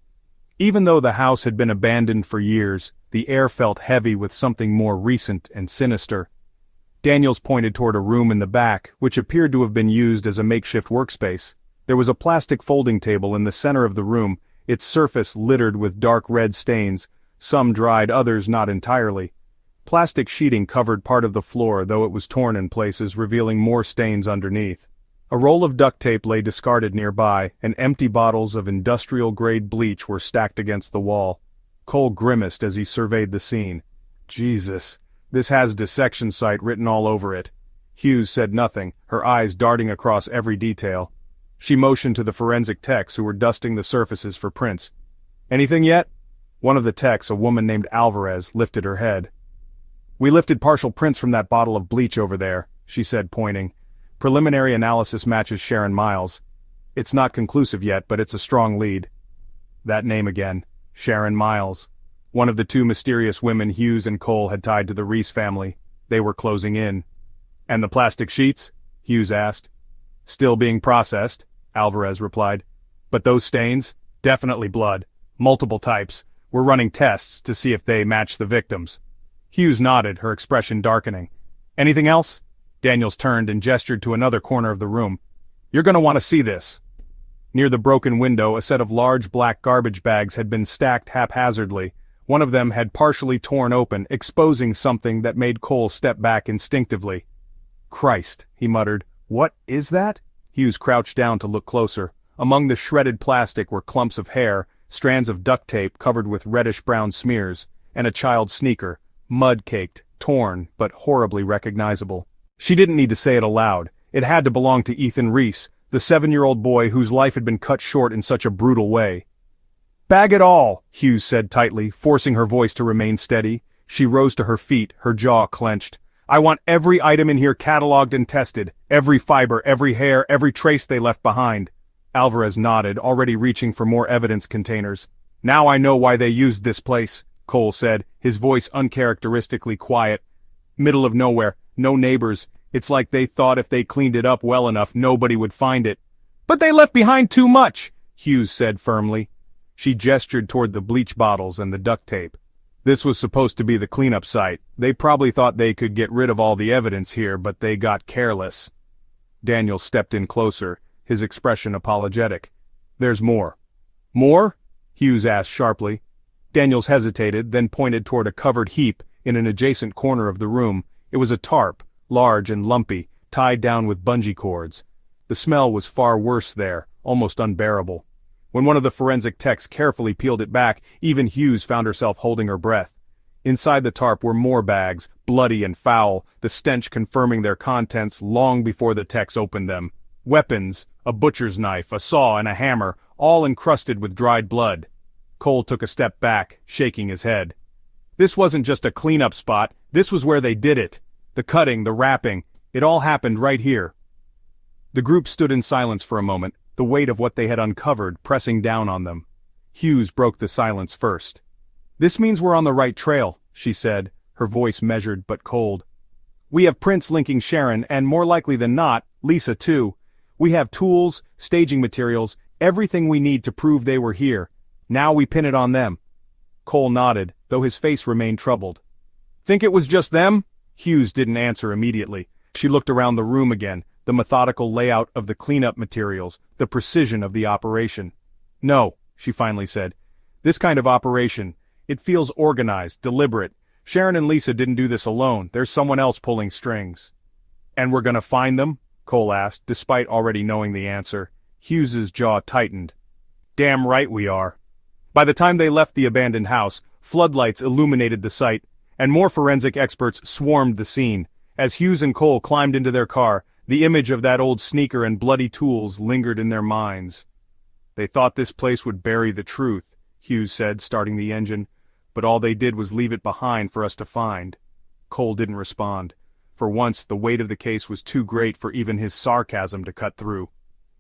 Even though the house had been abandoned for years, the air felt heavy with something more recent and sinister. Daniels pointed toward a room in the back, which appeared to have been used as a makeshift workspace. There was a plastic folding table in the center of the room, its surface littered with dark red stains, some dried, others not entirely. Plastic sheeting covered part of the floor, though it was torn in places, revealing more stains underneath. A roll of duct tape lay discarded nearby, and empty bottles of industrial-grade bleach were stacked against the wall. Cole grimaced as he surveyed the scene. Jesus, this has dissection site written all over it. Hughes said nothing, her eyes darting across every detail. She motioned to the forensic techs who were dusting the surfaces for prints. Anything yet? One of the techs, a woman named Alvarez, lifted her head. We lifted partial prints from that bottle of bleach over there, she said, pointing. Preliminary analysis matches Sharon Miles. It's not conclusive yet, but it's a strong lead. That name again. Sharon Miles. One of the 2 mysterious women Hughes and Cole had tied to the Reese family. They were closing in. And the plastic sheets? Hughes asked. Still being processed, Alvarez replied. But those stains? Definitely blood. Multiple types. We're running tests to see if they match the victims. Hughes nodded, her expression darkening. Anything else? Daniels turned and gestured to another corner of the room. You're going to want to see this. Near the broken window, a set of large black garbage bags had been stacked haphazardly. One of them had partially torn open, exposing something that made Cole step back instinctively. Christ, he muttered. What is that? Hughes crouched down to look closer. Among the shredded plastic were clumps of hair, strands of duct tape covered with reddish-brown smears, and a child's sneaker, mud-caked, torn, but horribly recognizable. She didn't need to say it aloud. It had to belong to Ethan Reese, the 7-year-old boy whose life had been cut short in such a brutal way. Bag it all, Hughes said tightly, forcing her voice to remain steady. She rose to her feet, her jaw clenched. I want every item in here cataloged and tested. Every fiber, every hair, every trace they left behind. Alvarez nodded, already reaching for more evidence containers. Now I know why they used this place, Cole said, his voice uncharacteristically quiet. Middle of nowhere, no neighbors. It's like they thought if they cleaned it up well enough, nobody would find it. But they left behind too much, Hughes said firmly. She gestured toward the bleach bottles and the duct tape. This was supposed to be the cleanup site. They probably thought they could get rid of all the evidence here, but they got careless. Daniel stepped in closer, his expression apologetic. There's more. More? Hughes asked sharply. Daniels hesitated, then pointed toward a covered heap in an adjacent corner of the room. It was a tarp, large and lumpy, tied down with bungee cords. The smell was far worse there, almost unbearable. When one of the forensic techs carefully peeled it back, even Hughes found herself holding her breath. Inside the tarp were more bags, bloody and foul, the stench confirming their contents long before the techs opened them. Weapons, a butcher's knife, a saw, and a hammer, all encrusted with dried blood. Cole took a step back, shaking his head. This wasn't just a cleanup spot, this was where they did it. The cutting, the wrapping, it all happened right here. The group stood in silence for a moment, the weight of what they had uncovered pressing down on them. Hughes broke the silence first. This means we're on the right trail, she said, her voice measured but cold. We have prints linking Sharon and, more likely than not, Lisa too. We have tools, staging materials, everything we need to prove they were here. Now we pin it on them. Cole nodded, though his face remained troubled. Think it was just them? Hughes didn't answer immediately. She looked around the room again, the methodical layout of the cleanup materials, the precision of the operation. No, she finally said. This kind of operation, it feels organized, deliberate. Sharon and Lisa didn't do this alone, there's someone else pulling strings. And we're gonna find them? Cole asked, despite already knowing the answer. Hughes's jaw tightened. Damn right we are. By the time they left the abandoned house, floodlights illuminated the site, and more forensic experts swarmed the scene. As Hughes and Cole climbed into their car, the image of that old sneaker and bloody tools lingered in their minds. They thought this place would bury the truth, Hughes said, starting the engine, but all they did was leave it behind for us to find. Cole didn't respond. For once, the weight of the case was too great for even his sarcasm to cut through.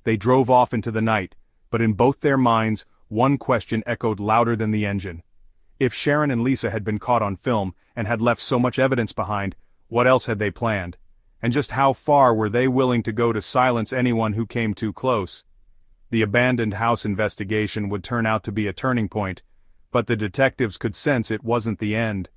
They drove off into the night, but in both their minds, one question echoed louder than the engine. If Sharon and Lisa had been caught on film and had left so much evidence behind, what else had they planned? And just how far were they willing to go to silence anyone who came too close? The abandoned house investigation would turn out to be a turning point, but the detectives could sense it wasn't the end.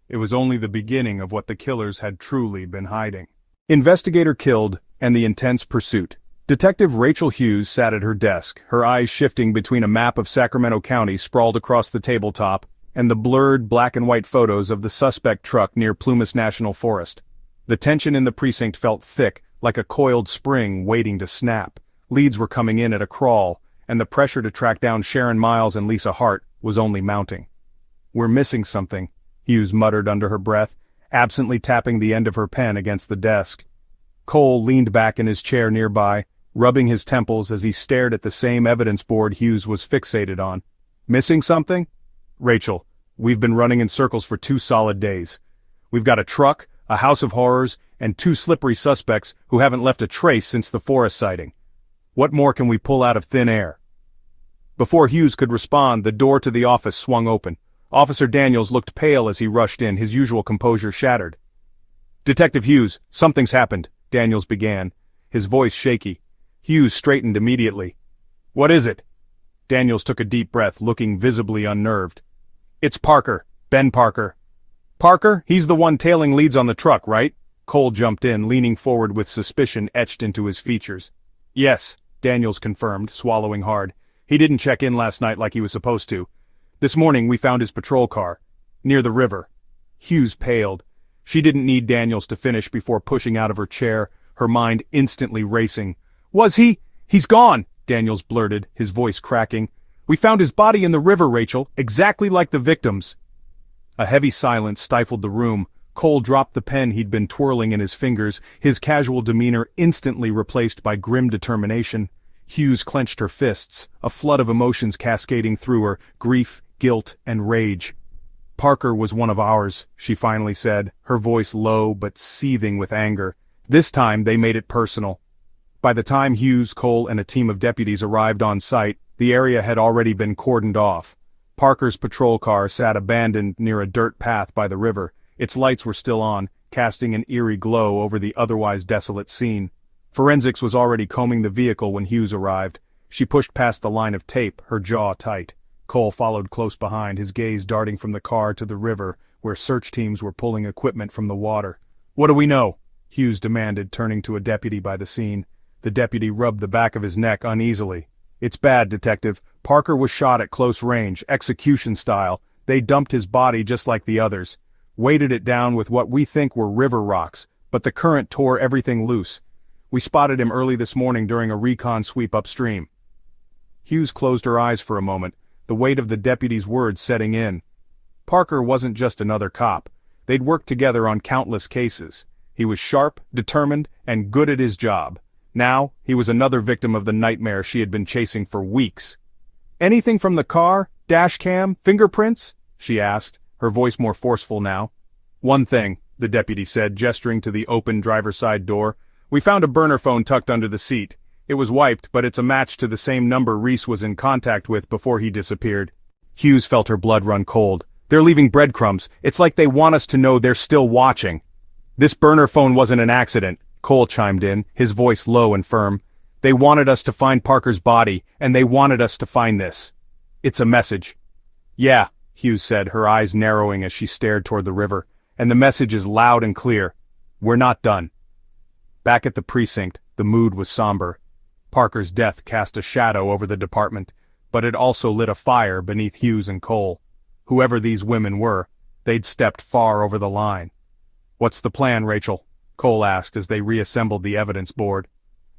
It was only the beginning of what the killers had truly been hiding. Investigator killed, and the intense pursuit. Detective Rachel Hughes sat at her desk, her eyes shifting between a map of Sacramento County sprawled across the tabletop and the blurred black and white photos of the suspect truck near Plumas National Forest. The tension in the precinct felt thick, like a coiled spring waiting to snap. Leads were coming in at a crawl, and the pressure to track down Sharon Miles and Lisa Hart was only mounting. We're missing something, Hughes muttered under her breath, absently tapping the end of her pen against the desk. Cole leaned back in his chair nearby, rubbing his temples as he stared at the same evidence board Hughes was fixated on. Missing something? Rachel, we've been running in circles for 2 solid days. We've got a truck, a house of horrors, and 2 slippery suspects who haven't left a trace since the forest sighting. What more can we pull out of thin air? Before Hughes could respond, the door to the office swung open. Officer Daniels looked pale as he rushed in, his usual composure shattered. Detective Hughes, something's happened, Daniels began, his voice shaky. Hughes straightened immediately. What is it? Daniels took a deep breath, looking visibly unnerved. It's Parker, Ben Parker. Parker? He's the one tailing leads on the truck, right? Cole jumped in, leaning forward with suspicion etched into his features. Yes, Daniels confirmed, swallowing hard. He didn't check in last night like he was supposed to. This morning we found his patrol car, near the river. Hughes paled. She didn't need Daniels to finish before pushing out of her chair, her mind instantly racing. Was he? He's gone, Daniels blurted, his voice cracking. We found his body in the river, Rachel, exactly like the victims. A heavy silence stifled the room. Cole dropped the pen he'd been twirling in his fingers, his casual demeanor instantly replaced by grim determination. Hughes clenched her fists, a flood of emotions cascading through her, grief, guilt, and rage. Parker was one of ours, she finally said, her voice low but seething with anger. This time they made it personal. By the time Hughes, Cole, and a team of deputies arrived on site, the area had already been cordoned off. Parker's patrol car sat abandoned near a dirt path by the river. Its lights were still on, casting an eerie glow over the otherwise desolate scene. Forensics was already combing the vehicle when Hughes arrived. She pushed past the line of tape, her jaw tight. Cole followed close behind, his gaze darting from the car to the river, where search teams were pulling equipment from the water. "What do we know?" Hughes demanded, turning to a deputy by the scene. The deputy rubbed the back of his neck uneasily. "It's bad, Detective. Parker was shot at close range, execution style. They dumped his body just like the others. Weighted it down with what we think were river rocks, but the current tore everything loose. We spotted him early this morning during a recon sweep upstream." Hughes closed her eyes for a moment, the weight of the deputy's words setting in. Parker wasn't just another cop. They'd worked together on countless cases. He was sharp, determined, and good at his job. Now, he was another victim of the nightmare she had been chasing for weeks. "Anything from the car? Dash cam? Fingerprints?" she asked, her voice more forceful now. "One thing," the deputy said, gesturing to the open driver's side door. "We found a burner phone tucked under the seat. It was wiped, but it's a match to the same number Reese was in contact with before he disappeared." Hughes felt her blood run cold. "They're leaving breadcrumbs. It's like they want us to know they're still watching." "This burner phone wasn't an accident," Cole chimed in, his voice low and firm. "They wanted us to find Parker's body, and they wanted us to find this. It's a message." "Yeah," Hughes said, her eyes narrowing as she stared toward the river. "And the message is loud and clear. We're not done." Back at the precinct, the mood was somber. Parker's death cast a shadow over the department, but it also lit a fire beneath Hughes and Cole. Whoever these women were, they'd stepped far over the line. "What's the plan, Rachel?" Cole asked as they reassembled the evidence board.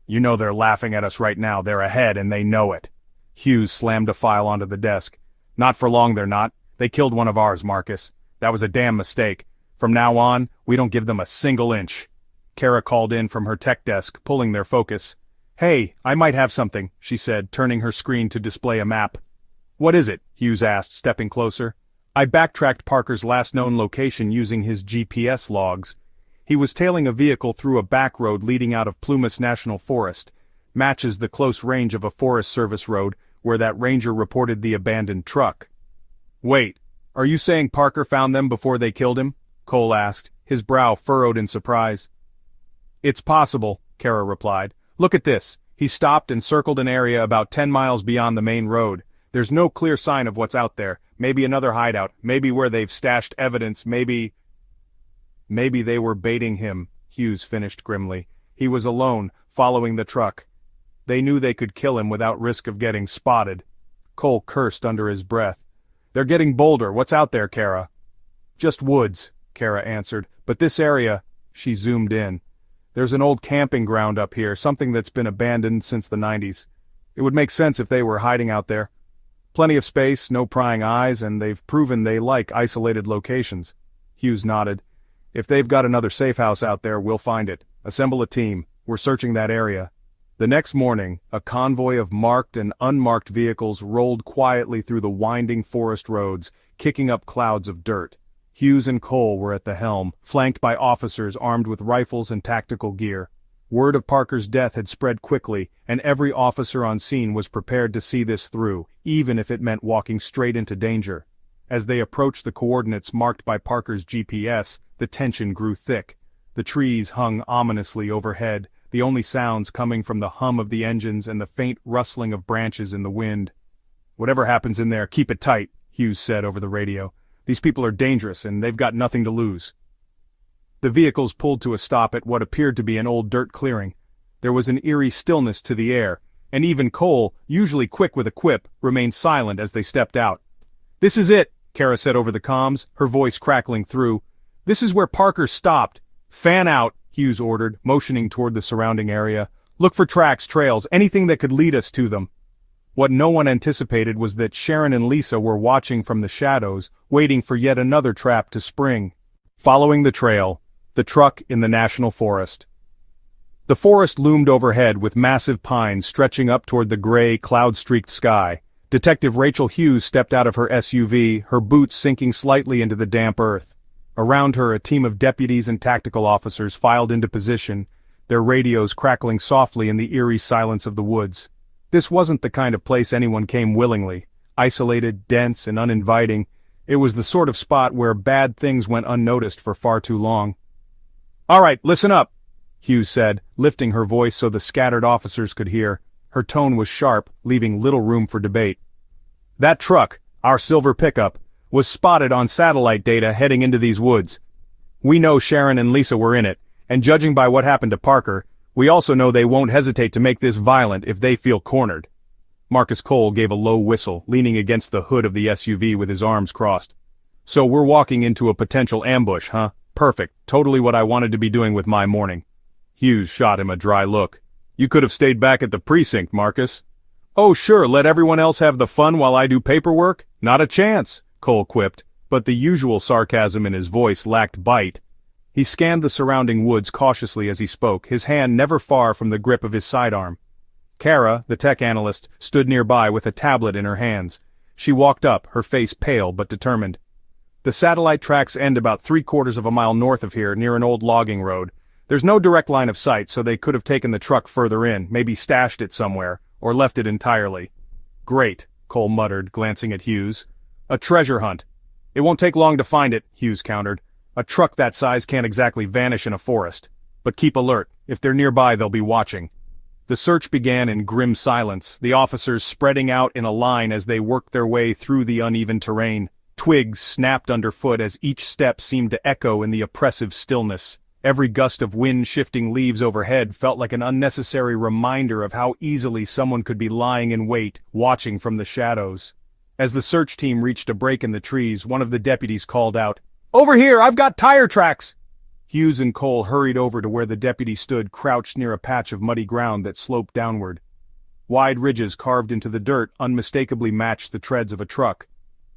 "You know they're laughing at us right now. They're ahead and they know it." Hughes slammed a file onto the desk. "Not for long they're not. They killed one of ours, Marcus. That was a damn mistake. From now on, we don't give them a single inch." Kara called in from her tech desk, pulling their focus. "Hey, I might have something," she said, turning her screen to display a map. "What is it?" Hughes asked, stepping closer. "I backtracked Parker's last known location using his GPS logs. He was tailing a vehicle through a back road leading out of Plumas National Forest. Matches the close range of a Forest Service road where that ranger reported the abandoned truck." "Wait, are you saying Parker found them before they killed him?" Cole asked, his brow furrowed in surprise. "It's possible," Kara replied. "Look at this. He stopped and circled an area about 10 miles beyond the main road. There's no clear sign of what's out there. Maybe another hideout, maybe where they've stashed evidence, maybe they were baiting him," Hughes finished grimly. "He was alone, following the truck. They knew they could kill him without risk of getting spotted." Cole cursed under his breath. "They're getting bolder. What's out there, Kara?" "Just woods," Kara answered. "But this area," she zoomed in. "There's an old camping ground up here, something that's been abandoned since the 90s. It would make sense if they were hiding out there. Plenty of space, no prying eyes, and they've proven they like isolated locations." Hughes nodded. "If they've got another safe house out there, we'll find it. Assemble a team. We're searching that area." The next morning, a convoy of marked and unmarked vehicles rolled quietly through the winding forest roads, kicking up clouds of dirt. Hughes and Cole were at the helm, flanked by officers armed with rifles and tactical gear. Word of Parker's death had spread quickly, and every officer on scene was prepared to see this through, even if it meant walking straight into danger. As they approached the coordinates marked by Parker's GPS, the tension grew thick. The trees hung ominously overhead, the only sounds coming from the hum of the engines and the faint rustling of branches in the wind. "Whatever happens in there, keep it tight," Hughes said over the radio. "These people are dangerous, and they've got nothing to lose." The vehicles pulled to a stop at what appeared to be an old dirt clearing. There was an eerie stillness to the air, and even Cole, usually quick with a quip, remained silent as they stepped out. "This is it," Kara said over the comms, her voice crackling through. "This is where Parker stopped. Fan out," Hughes ordered, motioning toward the surrounding area. "Look for tracks, trails, anything that could lead us to them." What no one anticipated was that Sharon and Lisa were watching from the shadows, waiting for yet another trap to spring. Following the trail, the truck in the national forest. The forest loomed overhead with massive pines stretching up toward the gray, cloud-streaked sky. Detective Rachel Hughes stepped out of her SUV, her boots sinking slightly into the damp earth. Around her, a team of deputies and tactical officers filed into position, their radios crackling softly in the eerie silence of the woods. This wasn't the kind of place anyone came willingly. Isolated, dense, and uninviting, it was the sort of spot where bad things went unnoticed for far too long. "All right, listen up," Hughes said, lifting her voice so the scattered officers could hear. Her tone was sharp, leaving little room for debate. That truck, our silver pickup, was spotted on satellite data heading into these woods. We know Sharon and Lisa were in it, and judging by what happened to Parker, we also know they won't hesitate to make this violent if they feel cornered. Marcus Cole gave a low whistle, leaning against the hood of the SUV with his arms crossed. So we're walking into a potential ambush, huh? Perfect, totally what I wanted to be doing with my morning. Hughes shot him a dry look. You could have stayed back at the precinct, Marcus. Oh sure, let everyone else have the fun while I do paperwork? Not a chance, Cole quipped, but the usual sarcasm in his voice lacked bite. He scanned the surrounding woods cautiously as he spoke, his hand never far from the grip of his sidearm. Kara, the tech analyst, stood nearby with a tablet in her hands. She walked up, her face pale but determined. The satellite tracks end about 3/4 of a mile north of here, near an old logging road. There's no direct line of sight, so they could have taken the truck further in, maybe stashed it somewhere, or left it entirely. Great, Cole muttered, glancing at Hughes. A treasure hunt. It won't take long to find it, Hughes countered. A truck that size can't exactly vanish in a forest. But keep alert. If they're nearby, they'll be watching. The search began in grim silence, the officers spreading out in a line as they worked their way through the uneven terrain. Twigs snapped underfoot as each step seemed to echo in the oppressive stillness. Every gust of wind shifting leaves overhead felt like an unnecessary reminder of how easily someone could be lying in wait, watching from the shadows. As the search team reached a break in the trees, one of the deputies called out, "Over here, I've got tire tracks!" Hughes and Cole hurried over to where the deputy stood crouched near a patch of muddy ground that sloped downward. Wide ridges carved into the dirt unmistakably matched the treads of a truck.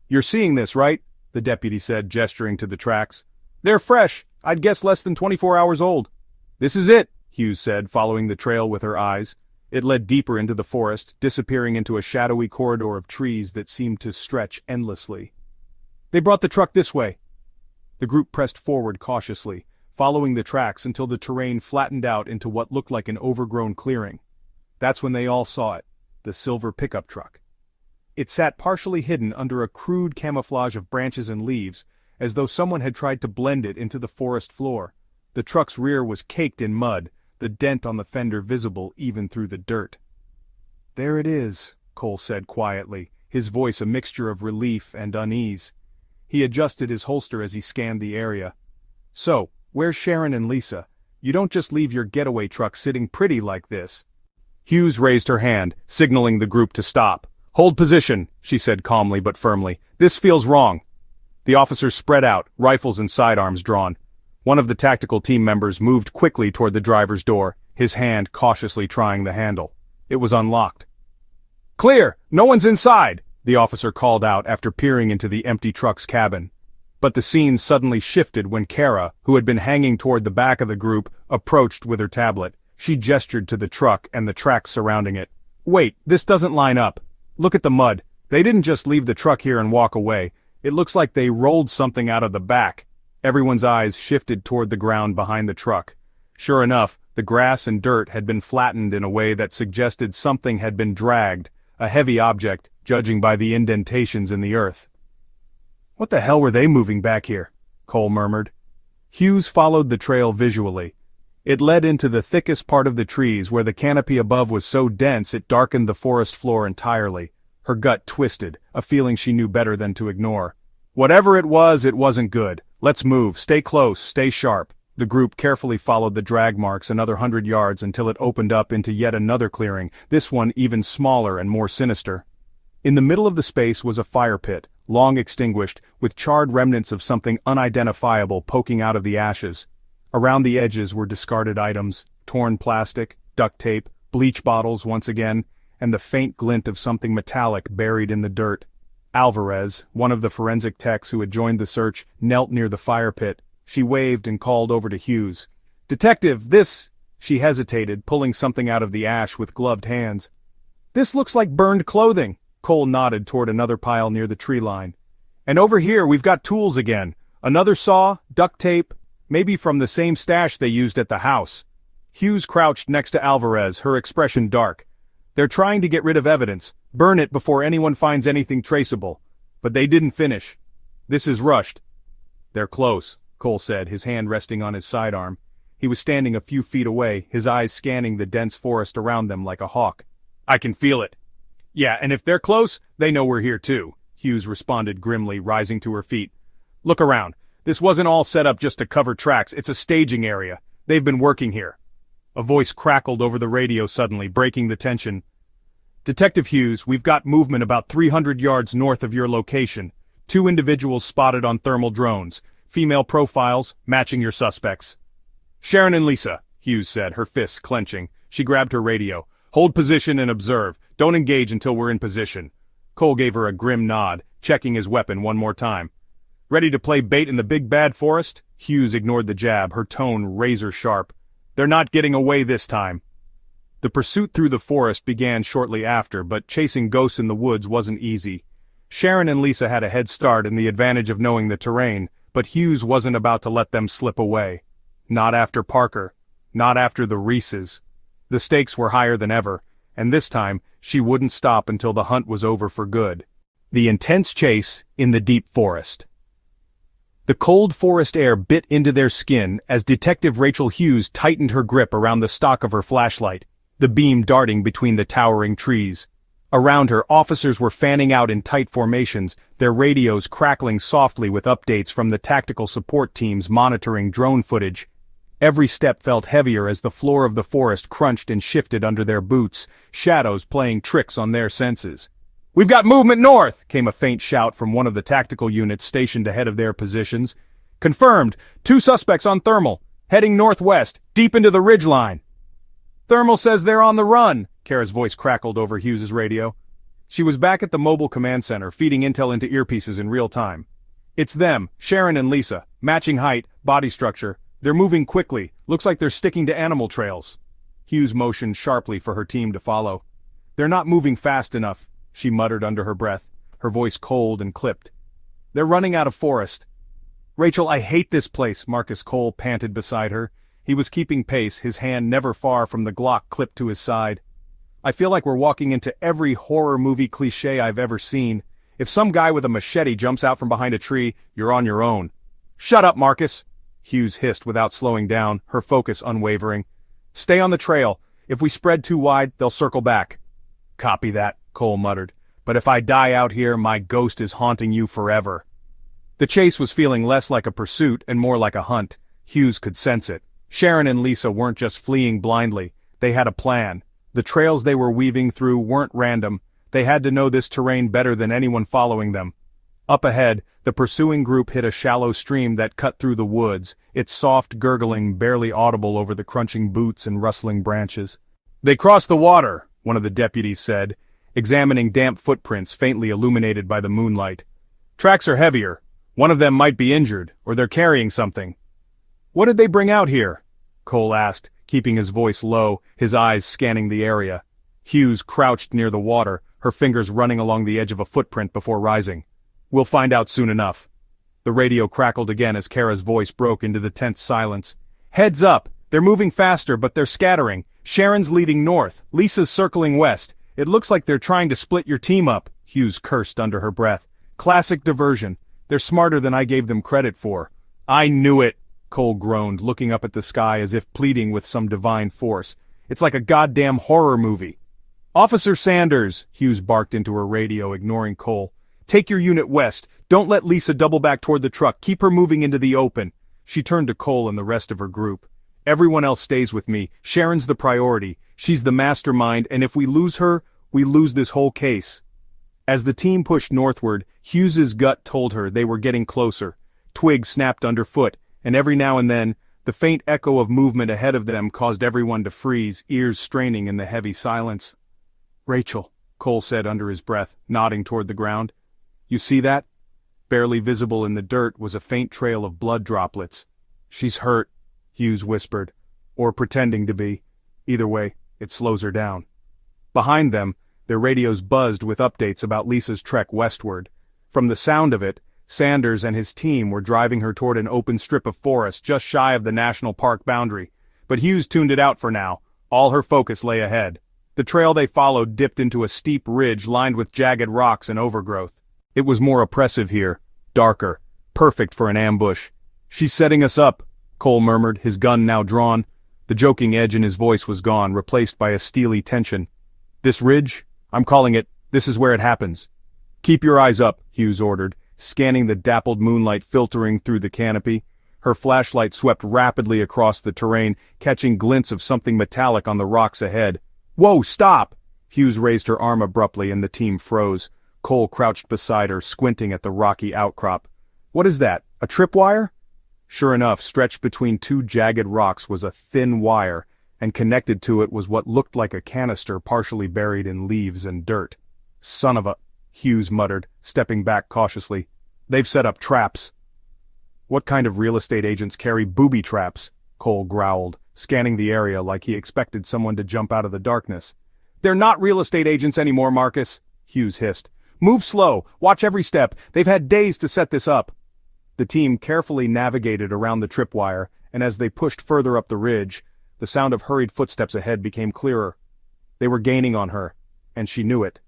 "You're seeing this, right?" the deputy said, gesturing to the tracks. "They're fresh. I'd guess less than 24 hours old." "This is it," Hughes said, following the trail with her eyes. It led deeper into the forest, disappearing into a shadowy corridor of trees that seemed to stretch endlessly. "They brought the truck this way." The group pressed forward cautiously, following the tracks until the terrain flattened out into what looked like an overgrown clearing. That's when they all saw it, the silver pickup truck. It sat partially hidden under a crude camouflage of branches and leaves, as though someone had tried to blend it into the forest floor. The truck's rear was caked in mud, the dent on the fender visible even through the dirt. "There it is," Cole said quietly, his voice a mixture of relief and unease. He adjusted his holster as he scanned the area. "So, where's Sharon and Lisa? You don't just leave your getaway truck sitting pretty like this." Hughes raised her hand, signaling the group to stop. "Hold position," she said calmly but firmly. "This feels wrong." The officers spread out, rifles and sidearms drawn. One of the tactical team members moved quickly toward the driver's door, his hand cautiously trying the handle. It was unlocked. "Clear! No one's inside!" the officer called out after peering into the empty truck's cabin. But the scene suddenly shifted when Kara, who had been hanging toward the back of the group, approached with her tablet. She gestured to the truck and the tracks surrounding it. "Wait, this doesn't line up. Look at the mud. They didn't just leave the truck here and walk away. It looks like they rolled something out of the back." Everyone's eyes shifted toward the ground behind the truck. Sure enough, the grass and dirt had been flattened in a way that suggested something had been dragged, a heavy object, judging by the indentations in the earth. "What the hell were they moving back here?" Cole murmured. Hughes followed the trail visually. It led into the thickest part of the trees where the canopy above was so dense it darkened the forest floor entirely. Her gut twisted, a feeling she knew better than to ignore. Whatever it wasn't good. "Let's move, stay close, stay sharp." The group carefully followed the drag marks another 100 yards until it opened up into yet another clearing, this one even smaller and more sinister. In the middle of the space was a fire pit, long extinguished, with charred remnants of something unidentifiable poking out of the ashes. Around the edges were discarded items, torn plastic, duct tape, bleach bottles once again, and the faint glint of something metallic buried in the dirt. Alvarez, one of the forensic techs who had joined the search, knelt near the fire pit. She waved and called over to Hughes. "Detective, this—" She hesitated, pulling something out of the ash with gloved hands. "This looks like burned clothing." Cole nodded toward another pile near the tree line. "And over here we've got tools again. Another saw, duct tape, maybe from the same stash they used at the house." Hughes crouched next to Alvarez, her expression dark. "They're trying to get rid of evidence, burn it before anyone finds anything traceable. But they didn't finish. This is rushed." "They're close," Cole said, his hand resting on his sidearm. He was standing a few feet away, his eyes scanning the dense forest around them like a hawk. "I can feel it." Yeah, and if they're close, they know we're here too, Hughes responded grimly, rising to her feet. Look around. This wasn't all set up just to cover tracks, it's a staging area. They've been working here. A voice crackled over the radio suddenly, breaking the tension. Detective Hughes, we've got movement about 300 yards north of your location. 2 individuals spotted on thermal drones. Female profiles, matching your suspects. Sharon and Lisa, Hughes said, her fists clenching. She grabbed her radio. Hold position and observe. Don't engage until we're in position. Cole gave her a grim nod, checking his weapon one more time. Ready to play bait in the big bad forest? Hughes ignored the jab, her tone razor sharp. They're not getting away this time. The pursuit through the forest began shortly after, but chasing ghosts in the woods wasn't easy. Sharon and Lisa had a head start and the advantage of knowing the terrain, but Hughes wasn't about to let them slip away. Not after Parker. Not after the Reeses. The stakes were higher than ever, and this time, she wouldn't stop until the hunt was over for good. The intense chase in the deep forest. The cold forest air bit into their skin as Detective Rachel Hughes tightened her grip around the stock of her flashlight, the beam darting between the towering trees. Around her, officers were fanning out in tight formations, their radios crackling softly with updates from the tactical support teams monitoring drone footage. Every step felt heavier as the floor of the forest crunched and shifted under their boots, shadows playing tricks on their senses. "We've got movement north!" came a faint shout from one of the tactical units stationed ahead of their positions. "Confirmed, 2 suspects on thermal, heading northwest, deep into the ridgeline." "Thermal says they're on the run," Kara's voice crackled over Hughes's radio. She was back at the mobile command center, feeding intel into earpieces in real time. "It's them, Sharon and Lisa, matching height, body structure. They're moving quickly, looks like they're sticking to animal trails." Hughes motioned sharply for her team to follow. "They're not moving fast enough," she muttered under her breath, her voice cold and clipped. "They're running out of forest." "Rachel, I hate this place," Marcus Cole panted beside her. He was keeping pace, his hand never far from the Glock clipped to his side. "I feel like we're walking into every horror movie cliché I've ever seen. If some guy with a machete jumps out from behind a tree, you're on your own." "Shut up, Marcus!" Hughes hissed without slowing down, her focus unwavering. "Stay on the trail. If we spread too wide, they'll circle back." "Copy that," Cole muttered. "But if I die out here, my ghost is haunting you forever." The chase was feeling less like a pursuit and more like a hunt. Hughes could sense it. Sharon and Lisa weren't just fleeing blindly. They had a plan. The trails they were weaving through weren't random. They had to know this terrain better than anyone following them. Up ahead, the pursuing group hit a shallow stream that cut through the woods, its soft gurgling barely audible over the crunching boots and rustling branches. "They crossed the water," one of the deputies said, examining damp footprints faintly illuminated by the moonlight. "Tracks are heavier. One of them might be injured, or they're carrying something." "What did they bring out here?" Cole asked, keeping his voice low, his eyes scanning the area. Hughes crouched near the water, her fingers running along the edge of a footprint before rising. "We'll find out soon enough." The radio crackled again as Kara's voice broke into the tense silence. "Heads up! They're moving faster, but they're scattering. Sharon's leading north, Lisa's circling west. It looks like they're trying to split your team up," Hughes cursed under her breath. "Classic diversion. They're smarter than I gave them credit for." "I knew it!" Cole groaned, looking up at the sky as if pleading with some divine force. "It's like a goddamn horror movie." "Officer Sanders," Hughes barked into her radio, ignoring Cole. "Take your unit west. Don't let Lisa double back toward the truck. Keep her moving into the open." She turned to Cole and the rest of her group. "Everyone else stays with me. Sharon's the priority. She's the mastermind, and if we lose her, we lose this whole case." As the team pushed northward, Hughes's gut told her they were getting closer. Twigs snapped underfoot, and every now and then, the faint echo of movement ahead of them caused everyone to freeze, ears straining in the heavy silence. "Rachel," Cole said under his breath, nodding toward the ground. "You see that?" Barely visible in the dirt was a faint trail of blood droplets. "She's hurt," Hughes whispered. "Or pretending to be. Either way, it slows her down." Behind them, their radios buzzed with updates about Lisa's trek westward. From the sound of it, Sanders and his team were driving her toward an open strip of forest just shy of the national park boundary. But Hughes tuned it out for now. All her focus lay ahead. The trail they followed dipped into a steep ridge lined with jagged rocks and overgrowth. It was more oppressive here, darker, perfect for an ambush. "She's setting us up," Cole murmured, his gun now drawn. The joking edge in his voice was gone, replaced by a steely tension. "This ridge? I'm calling it This is where it happens. Keep your eyes up, Hughes ordered, scanning the dappled moonlight filtering through the canopy. Her flashlight swept rapidly across the terrain, catching glints of something metallic on the rocks ahead. Whoa, stop! Hughes raised her arm abruptly and the team froze. Cole crouched beside her, squinting at the rocky outcrop. What is that, a tripwire? Sure enough, stretched between two jagged rocks was a thin wire, and connected to it was what looked like a canister partially buried in leaves and dirt. Son of a... Hughes muttered, stepping back cautiously. They've set up traps. What kind of real estate agents carry booby traps? Cole growled, scanning the area like he expected someone to jump out of the darkness. They're not real estate agents anymore, Marcus, Hughes hissed. Move slow, watch every step, they've had days to set this up. The team carefully navigated around the tripwire, and as they pushed further up the ridge, the sound of hurried footsteps ahead became clearer. They were gaining on her, and she knew it.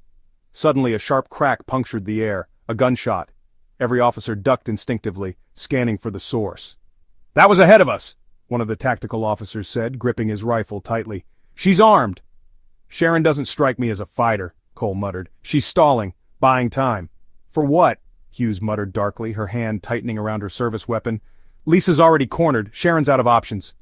Suddenly a sharp crack punctured the air, a gunshot. Every officer ducked instinctively, scanning for the source. That was ahead of us, one of the tactical officers said, gripping his rifle tightly. She's armed. Sharon doesn't strike me as a fighter, Cole muttered. She's stalling, buying time. For what? Hughes muttered darkly, her hand tightening around her service weapon. Lisa's already cornered, Sharon's out of options.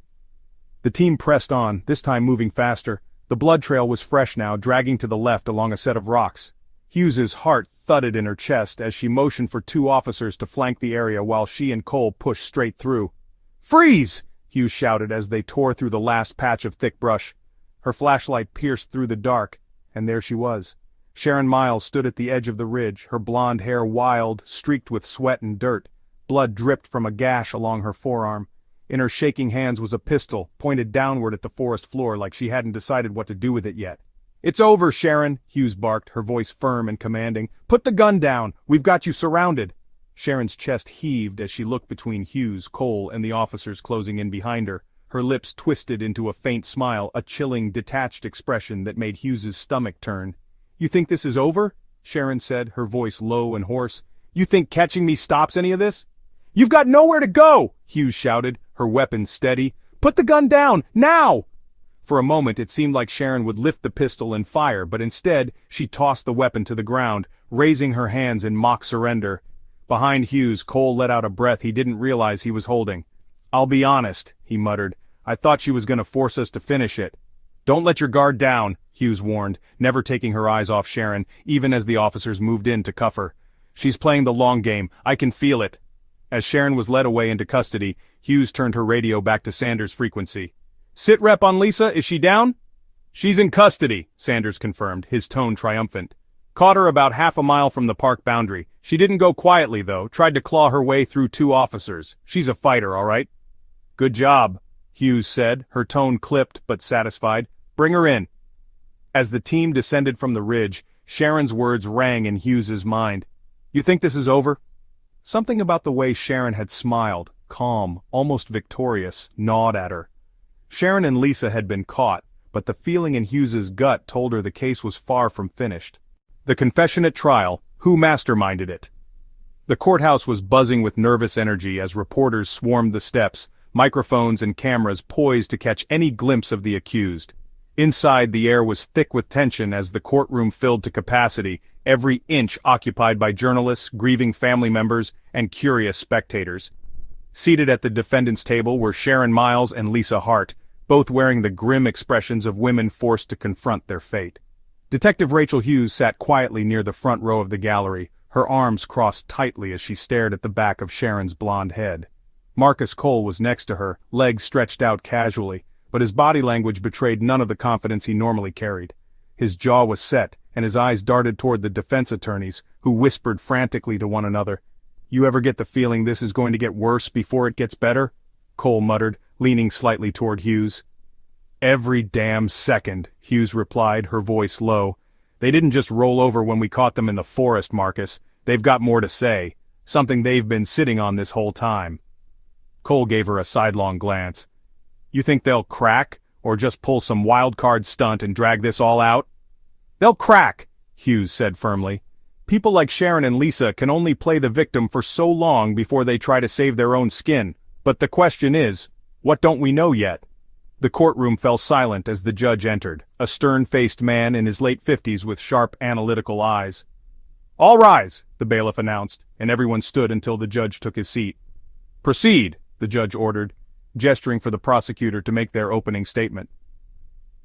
The team pressed on, this time moving faster. The blood trail was fresh now, dragging to the left along a set of rocks. Hughes's heart thudded in her chest as she motioned for two officers to flank the area while she and Cole pushed straight through. Freeze! Hughes shouted as they tore through the last patch of thick brush. Her flashlight pierced through the dark, and there she was. Sharon Miles stood at the edge of the ridge, her blonde hair wild, streaked with sweat and dirt. Blood dripped from a gash along her forearm. In her shaking hands was a pistol, pointed downward at the forest floor like she hadn't decided what to do with it yet. It's over, Sharon, Hughes barked, her voice firm and commanding. Put the gun down, we've got you surrounded. Sharon's chest heaved as she looked between Hughes, Cole, and the officers closing in behind her. Her lips twisted into a faint smile, a chilling, detached expression that made Hughes's stomach turn. You think this is over? Sharon said, her voice low and hoarse. You think catching me stops any of this? You've got nowhere to go, Hughes shouted, her weapon steady. Put the gun down, now! For a moment it seemed like Sharon would lift the pistol and fire, but instead she tossed the weapon to the ground, raising her hands in mock surrender. Behind Hughes, Cole let out a breath he didn't realize he was holding. I'll be honest, he muttered. I thought she was going to force us to finish it. Don't let your guard down, Hughes warned, never taking her eyes off Sharon, even as the officers moved in to cuff her. She's playing the long game, I can feel it. As Sharon was led away into custody, Hughes turned her radio back to Sanders' frequency. Sit rep on Lisa, is she down? She's in custody, Sanders confirmed, his tone triumphant. Caught her about half a mile from the park boundary. She didn't go quietly, though, tried to claw her way through two officers. She's a fighter, all right? Good job, Hughes said, her tone clipped but satisfied. Bring her in. As the team descended from the ridge, Sharon's words rang in Hughes's mind. You think this is over? Something about the way Sharon had smiled, calm, almost victorious, gnawed at her. Sharon and Lisa had been caught, but the feeling in Hughes's gut told her the case was far from finished. The confession at trial, who masterminded it? The courthouse was buzzing with nervous energy as reporters swarmed the steps, microphones and cameras poised to catch any glimpse of the accused. Inside, the air was thick with tension as the courtroom filled to capacity, every inch occupied by journalists, grieving family members, and curious spectators. Seated at the defendant's table were Sharon Miles and Lisa Hart, both wearing the grim expressions of women forced to confront their fate. Detective Rachel Hughes sat quietly near the front row of the gallery, her arms crossed tightly as she stared at the back of Sharon's blonde head. Marcus Cole was next to her, legs stretched out casually, but his body language betrayed none of the confidence he normally carried. His jaw was set, and his eyes darted toward the defense attorneys, who whispered frantically to one another. You ever get the feeling this is going to get worse before it gets better? Cole muttered, leaning slightly toward Hughes. Every damn second, Hughes replied, her voice low. They didn't just roll over when we caught them in the forest, Marcus. They've got more to say. Something they've been sitting on this whole time. Cole gave her a sidelong glance. You think they'll crack, or just pull some wild card stunt and drag this all out? They'll crack, Hughes said firmly. People like Sharon and Lisa can only play the victim for so long before they try to save their own skin. But the question is, what don't we know yet? The courtroom fell silent as the judge entered, a stern-faced man in his late 50s with sharp, analytical eyes. "All rise," the bailiff announced, and everyone stood until the judge took his seat. "Proceed," the judge ordered, gesturing for the prosecutor to make their opening statement.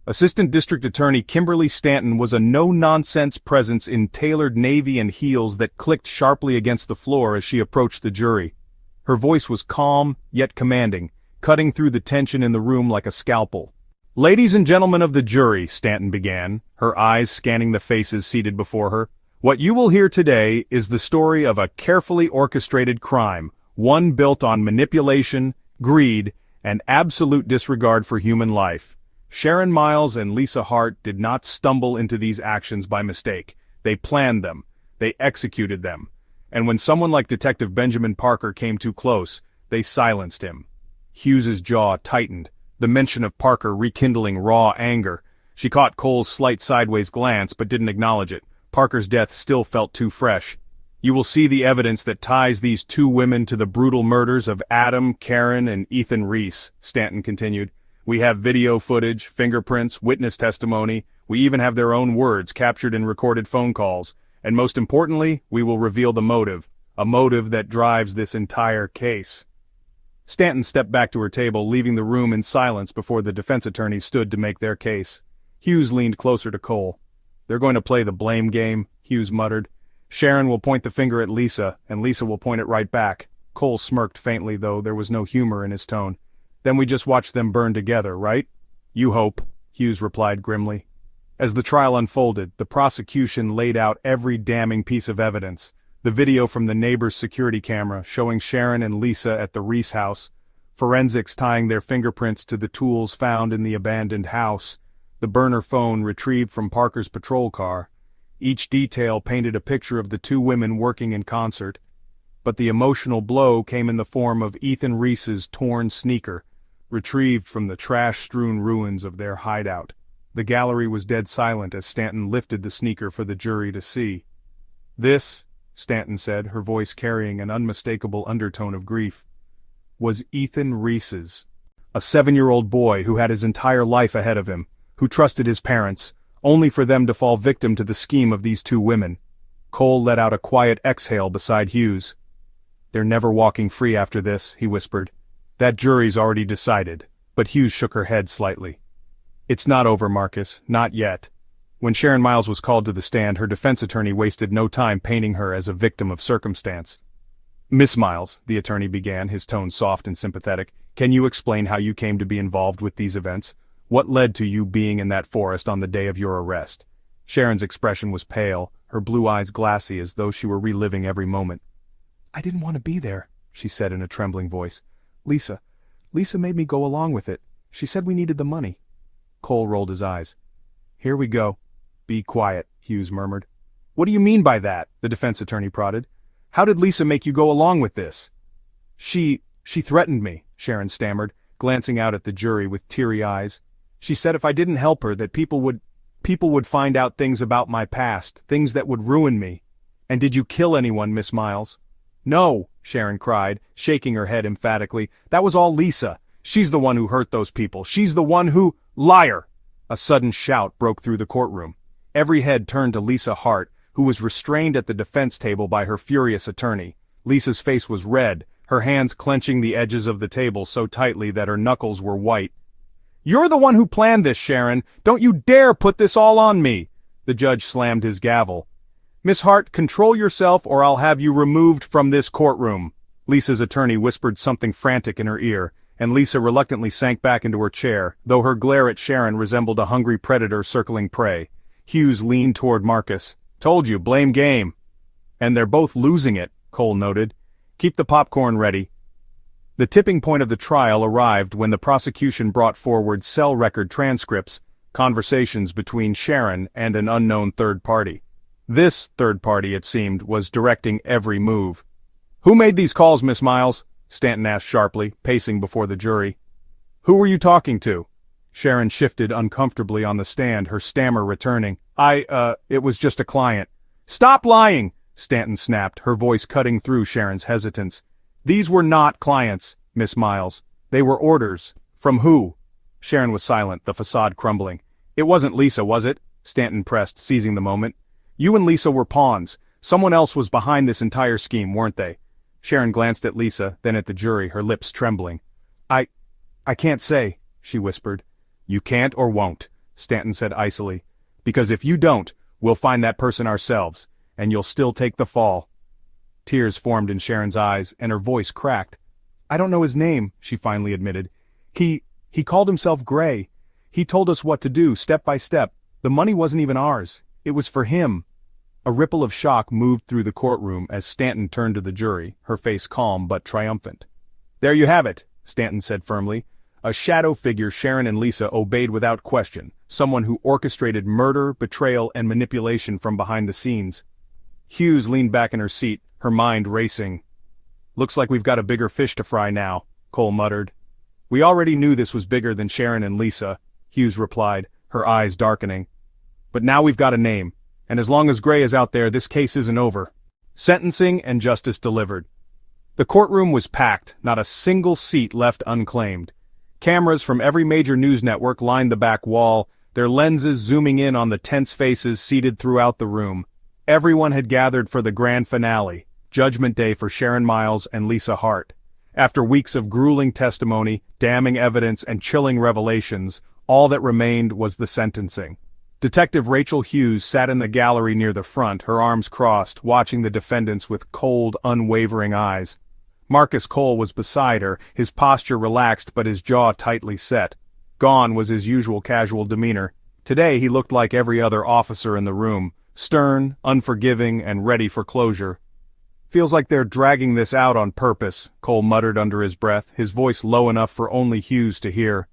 Assistant District Attorney Kimberly Stanton was a no-nonsense presence in tailored navy and heels that clicked sharply against the floor as she approached the jury. Her voice was calm, yet commanding, cutting through the tension in the room like a scalpel. "Ladies and gentlemen of the jury," Stanton began, her eyes scanning the faces seated before her, "what you will hear today is the story of a carefully orchestrated crime, one built on manipulation, greed, and absolute disregard for human life. Sharon Miles and Lisa Hart did not stumble into these actions by mistake. They planned them. They executed them. And when someone like Detective Benjamin Parker came too close, they silenced him." Hughes's jaw tightened, the mention of Parker rekindling raw anger. She caught Cole's slight sideways glance but didn't acknowledge it. Parker's death still felt too fresh. "You will see the evidence that ties these two women to the brutal murders of Adam, Karen, and Ethan Reese," Stanton continued. "We have video footage, fingerprints, witness testimony. We even have their own words captured in recorded phone calls. And most importantly, we will reveal the motive, a motive that drives this entire case." Stanton stepped back to her table, leaving the room in silence before the defense attorneys stood to make their case. Hughes leaned closer to Cole. "They're going to play the blame game," Hughes muttered. "Sharon will point the finger at Lisa, and Lisa will point it right back." Cole smirked faintly, though there was no humor in his tone. "Then we just watch them burn together, right?" "You hope," Hughes replied grimly. As the trial unfolded, the prosecution laid out every damning piece of evidence. The video from the neighbor's security camera showing Sharon and Lisa at the Reese house, forensics tying their fingerprints to the tools found in the abandoned house, the burner phone retrieved from Parker's patrol car. Each detail painted a picture of the two women working in concert. But the emotional blow came in the form of Ethan Reese's torn sneaker, retrieved from the trash-strewn ruins of their hideout. The gallery was dead silent as Stanton lifted the sneaker for the jury to see. "This," Stanton said, her voice carrying an unmistakable undertone of grief, "was Ethan Reese's. A 7-year-old boy who had his entire life ahead of him, who trusted his parents, only for them to fall victim to the scheme of these two women." Cole let out a quiet exhale beside Hughes. "They're never walking free after this," he whispered. "That jury's already decided," but Hughes shook her head slightly. "It's not over, Marcus, not yet." When Sharon Miles was called to the stand, her defense attorney wasted no time painting her as a victim of circumstance. "Miss Miles," the attorney began, his tone soft and sympathetic, "can you explain how you came to be involved with these events? What led to you being in that forest on the day of your arrest?" Sharon's expression was pale, her blue eyes glassy as though she were reliving every moment. "I didn't want to be there," she said in a trembling voice. Lisa made me go along with it. She said we needed the money." Cole rolled his eyes. "Here we go." "Be quiet," Hughes murmured. "What do you mean by that?" the defense attorney prodded. "How did Lisa make you go along with this?" She threatened me," Sharon stammered, glancing out at the jury with teary eyes. "She said if I didn't help her that people would find out things about my past, things that would ruin me." "And did you kill anyone, Miss Miles?" "No," Sharon cried, shaking her head emphatically. "That was all Lisa. She's the one who hurt those people. She's the one who—" "Liar!" A sudden shout broke through the courtroom. Every head turned to Lisa Hart, who was restrained at the defense table by her furious attorney. Lisa's face was red, her hands clenching the edges of the table so tightly that her knuckles were white. "You're the one who planned this, Sharon! Don't you dare put this all on me!" The judge slammed his gavel. "Miss Hart, control yourself or I'll have you removed from this courtroom." Lisa's attorney whispered something frantic in her ear, and Lisa reluctantly sank back into her chair, though her glare at Sharon resembled a hungry predator circling prey. Hughes leaned toward Marcus. "Told you, blame game." "And they're both losing it," Cole noted. "Keep the popcorn ready." The tipping point of the trial arrived when the prosecution brought forward cell record transcripts, conversations between Sharon and an unknown third party. This third party, it seemed, was directing every move. "Who made these calls, Miss Miles?" Stanton asked sharply, pacing before the jury. "Who were you talking to?" Sharon shifted uncomfortably on the stand, her stammer returning. It was just a client." "Stop lying!" Stanton snapped, her voice cutting through Sharon's hesitance. "These were not clients, Miss Miles. They were orders." "From who?" Sharon was silent, the facade crumbling. It wasn't Lisa, was it? Stanton pressed, seizing the moment. You and Lisa were pawns. Someone else was behind this entire scheme, weren't they? Sharon glanced at Lisa, then at the jury, her lips trembling. I can't say, she whispered. You can't or won't, Stanton said icily. Because if you don't, we'll find that person ourselves, and you'll still take the fall. Tears formed in Sharon's eyes, and her voice cracked. I don't know his name, she finally admitted. He called himself Gray. He told us what to do, step by step. The money wasn't even ours. It was for him. A ripple of shock moved through the courtroom as Stanton turned to the jury, her face calm but triumphant. There you have it, Stanton said firmly. A shadow figure Sharon and Lisa obeyed without question, someone who orchestrated murder, betrayal, and manipulation from behind the scenes. Hughes leaned back in her seat, her mind racing. Looks like we've got a bigger fish to fry now, Cole muttered. We already knew this was bigger than Sharon and Lisa, Hughes replied, her eyes darkening. But now we've got a name, and as long as Gray is out there, this case isn't over. Sentencing and justice delivered. The courtroom was packed, not a single seat left unclaimed. Cameras from every major news network lined the back wall, their lenses zooming in on the tense faces seated throughout the room. Everyone had gathered for the grand finale, Judgment Day for Sharon Miles and Lisa Hart. After weeks of grueling testimony, damning evidence, and chilling revelations, all that remained was the sentencing. Detective Rachel Hughes sat in the gallery near the front, her arms crossed, watching the defendants with cold, unwavering eyes. Marcus Cole was beside her, his posture relaxed but his jaw tightly set. Gone was his usual casual demeanor. Today he looked like every other officer in the room, stern, unforgiving, and ready for closure. Feels like they're dragging this out on purpose, Cole muttered under his breath, his voice low enough for only Hughes to hear.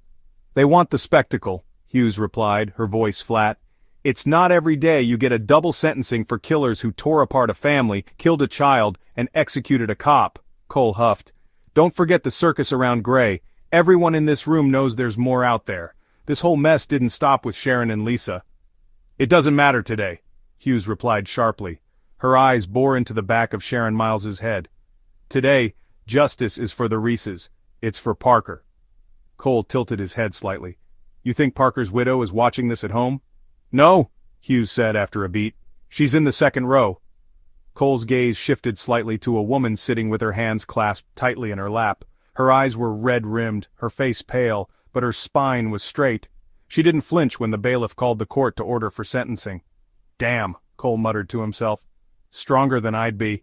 They want the spectacle, Hughes replied, her voice flat. It's not every day you get a double sentencing for killers who tore apart a family, killed a child, and executed a cop. Cole huffed. Don't forget the circus around Gray. Everyone in this room knows there's more out there. This whole mess didn't stop with Sharon and Lisa. It doesn't matter today, Hughes replied sharply. Her eyes bore into the back of Sharon Miles's head. Today, justice is for the Reeses. It's for Parker. Cole tilted his head slightly. You think Parker's widow is watching this at home? No, Hughes said after a beat. She's in the second row. Cole's gaze shifted slightly to a woman sitting with her hands clasped tightly in her lap. Her eyes were red-rimmed, her face pale, but her spine was straight. She didn't flinch when the bailiff called the court to order for sentencing. Damn, Cole muttered to himself. Stronger than I'd be.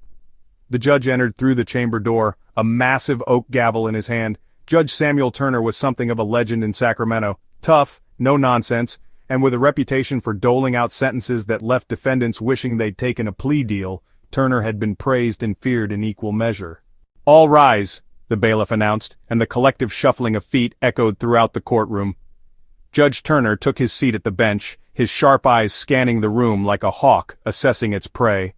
The judge entered through the chamber door, a massive oak gavel in his hand. Judge Samuel Turner was something of a legend in Sacramento. Tough, no nonsense, and with a reputation for doling out sentences that left defendants wishing they'd taken a plea deal, Turner had been praised and feared in equal measure. All rise, the bailiff announced, and the collective shuffling of feet echoed throughout the courtroom. Judge Turner took his seat at the bench, his sharp eyes scanning the room like a hawk assessing its prey.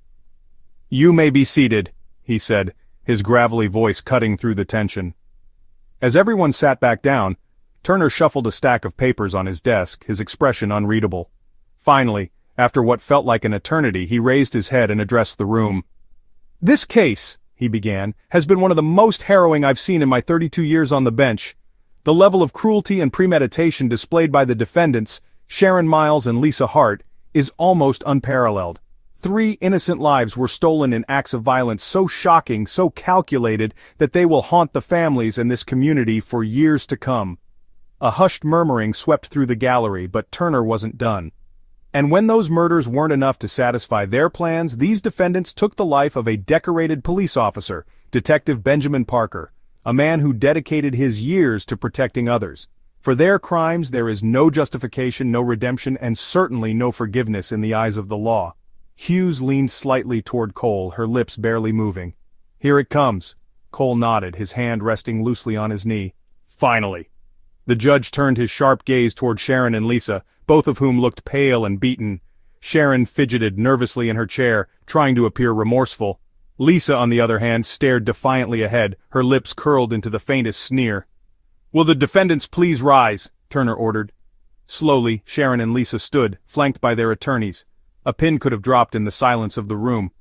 You may be seated, he said, his gravelly voice cutting through the tension. As everyone sat back down, Turner shuffled a stack of papers on his desk, his expression unreadable. Finally, after what felt like an eternity, he raised his head and addressed the room. This case, he began, has been one of the most harrowing I've seen in my 32 years on the bench. The level of cruelty and premeditation displayed by the defendants, Sharon Miles and Lisa Hart, is almost unparalleled. 3 innocent lives were stolen in acts of violence so shocking, so calculated, that they will haunt the families and this community for years to come. A hushed murmuring swept through the gallery, but Turner wasn't done. And when those murders weren't enough to satisfy their plans, these defendants took the life of a decorated police officer, Detective Benjamin Parker, a man who dedicated his years to protecting others. For their crimes there is no justification, no redemption, and certainly no forgiveness in the eyes of the law. Hughes leaned slightly toward Cole, her lips barely moving. Here it comes. Cole nodded, his hand resting loosely on his knee. Finally. The judge turned his sharp gaze toward Sharon and Lisa, both of whom looked pale and beaten. Sharon fidgeted nervously in her chair, trying to appear remorseful. Lisa, on the other hand, stared defiantly ahead, her lips curled into the faintest sneer. Will the defendants please rise? Turner ordered. Slowly, Sharon and Lisa stood, flanked by their attorneys. A pin could have dropped in the silence of the room.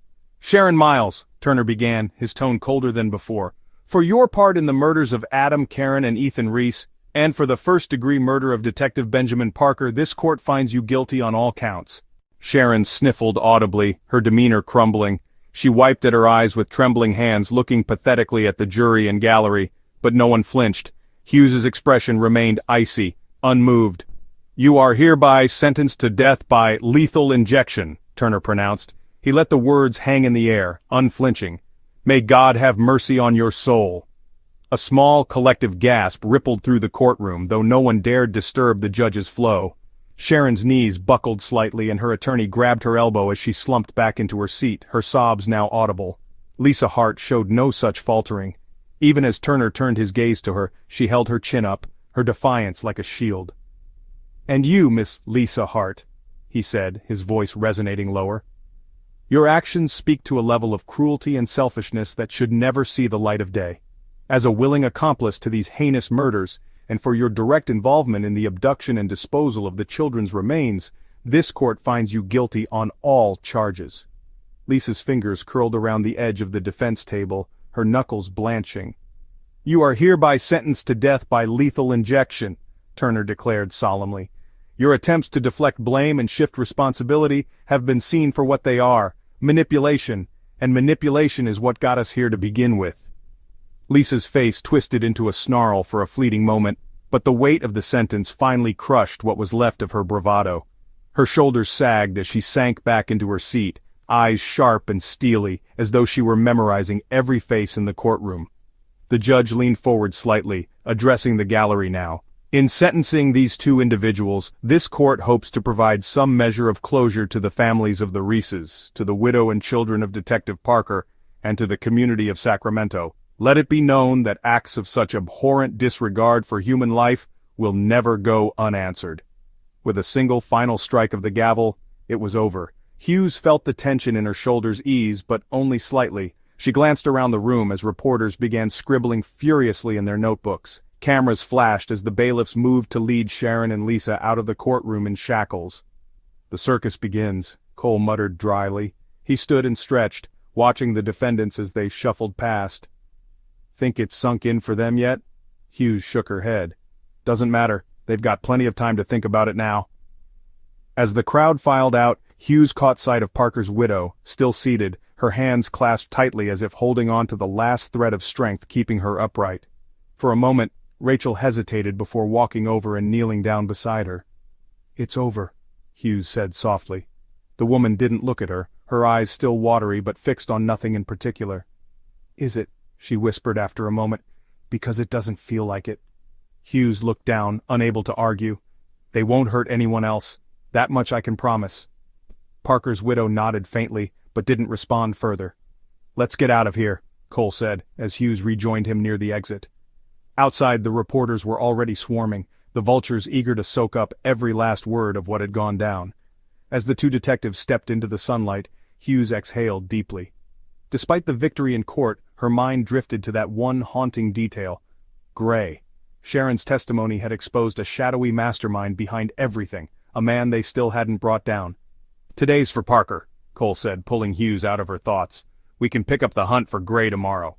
Sharon Miles, Turner began, his tone colder than before. For your part in the murders of Adam, Karen, and Ethan Reese, And for the first-degree murder of Detective Benjamin Parker, this court finds you guilty on all counts. Sharon sniffled audibly, her demeanor crumbling. She wiped at her eyes with trembling hands, looking pathetically at the jury and gallery, but no one flinched. Hughes's expression remained icy, unmoved. "You are hereby sentenced to death by lethal injection," Turner pronounced. He let the words hang in the air, unflinching. "May God have mercy on your soul." A small collective gasp rippled through the courtroom, though no one dared disturb the judge's flow. Sharon's knees buckled slightly and her attorney grabbed her elbow as she slumped back into her seat, her sobs now audible. Lisa Hart showed no such faltering. Even as Turner turned his gaze to her, she held her chin up, her defiance like a shield. "And you, Miss Lisa Hart," he said, his voice resonating lower. "Your actions speak to a level of cruelty and selfishness that should never see the light of day. As a willing accomplice to these heinous murders, and for your direct involvement in the abduction and disposal of the children's remains, this court finds you guilty on all charges." Lisa's fingers curled around the edge of the defense table, her knuckles blanching. "You are hereby sentenced to death by lethal injection," Turner declared solemnly. "Your attempts to deflect blame and shift responsibility have been seen for what they are, manipulation, and manipulation is what got us here to begin with." Lisa's face twisted into a snarl for a fleeting moment, but the weight of the sentence finally crushed what was left of her bravado. Her shoulders sagged as she sank back into her seat, eyes sharp and steely, as though she were memorizing every face in the courtroom. The judge leaned forward slightly, addressing the gallery now. "In sentencing these two individuals, this court hopes to provide some measure of closure to the families of the Reeses, to the widow and children of Detective Parker, and to the community of Sacramento. Let it be known that acts of such abhorrent disregard for human life will never go unanswered." With a single final strike of the gavel, it was over. Hughes felt the tension in her shoulders ease, but only slightly. She glanced around the room as reporters began scribbling furiously in their notebooks. Cameras flashed as the bailiffs moved to lead Sharon and Lisa out of the courtroom in shackles. "The circus begins," Cole muttered dryly. He stood and stretched, watching the defendants as they shuffled past. "Think it's sunk in for them yet?" Hughes shook her head. "Doesn't matter, they've got plenty of time to think about it now." As the crowd filed out, Hughes caught sight of Parker's widow, still seated, her hands clasped tightly as if holding on to the last thread of strength keeping her upright. For a moment, Rachel hesitated before walking over and kneeling down beside her. "It's over," Hughes said softly. The woman didn't look at her, her eyes still watery but fixed on nothing in particular. "Is it?" she whispered after a moment. "Because it doesn't feel like it." Hughes looked down, unable to argue. "They won't hurt anyone else. That much I can promise." Parker's widow nodded faintly, but didn't respond further. "Let's get out of here," Cole said, as Hughes rejoined him near the exit. Outside, the reporters were already swarming, the vultures eager to soak up every last word of what had gone down. As the two detectives stepped into the sunlight, Hughes exhaled deeply. Despite the victory in court, her mind drifted to that one haunting detail. Gray. Sharon's testimony had exposed a shadowy mastermind behind everything, a man they still hadn't brought down. "Today's for Parker," Cole said, pulling Hughes out of her thoughts. "We can pick up the hunt for Gray tomorrow."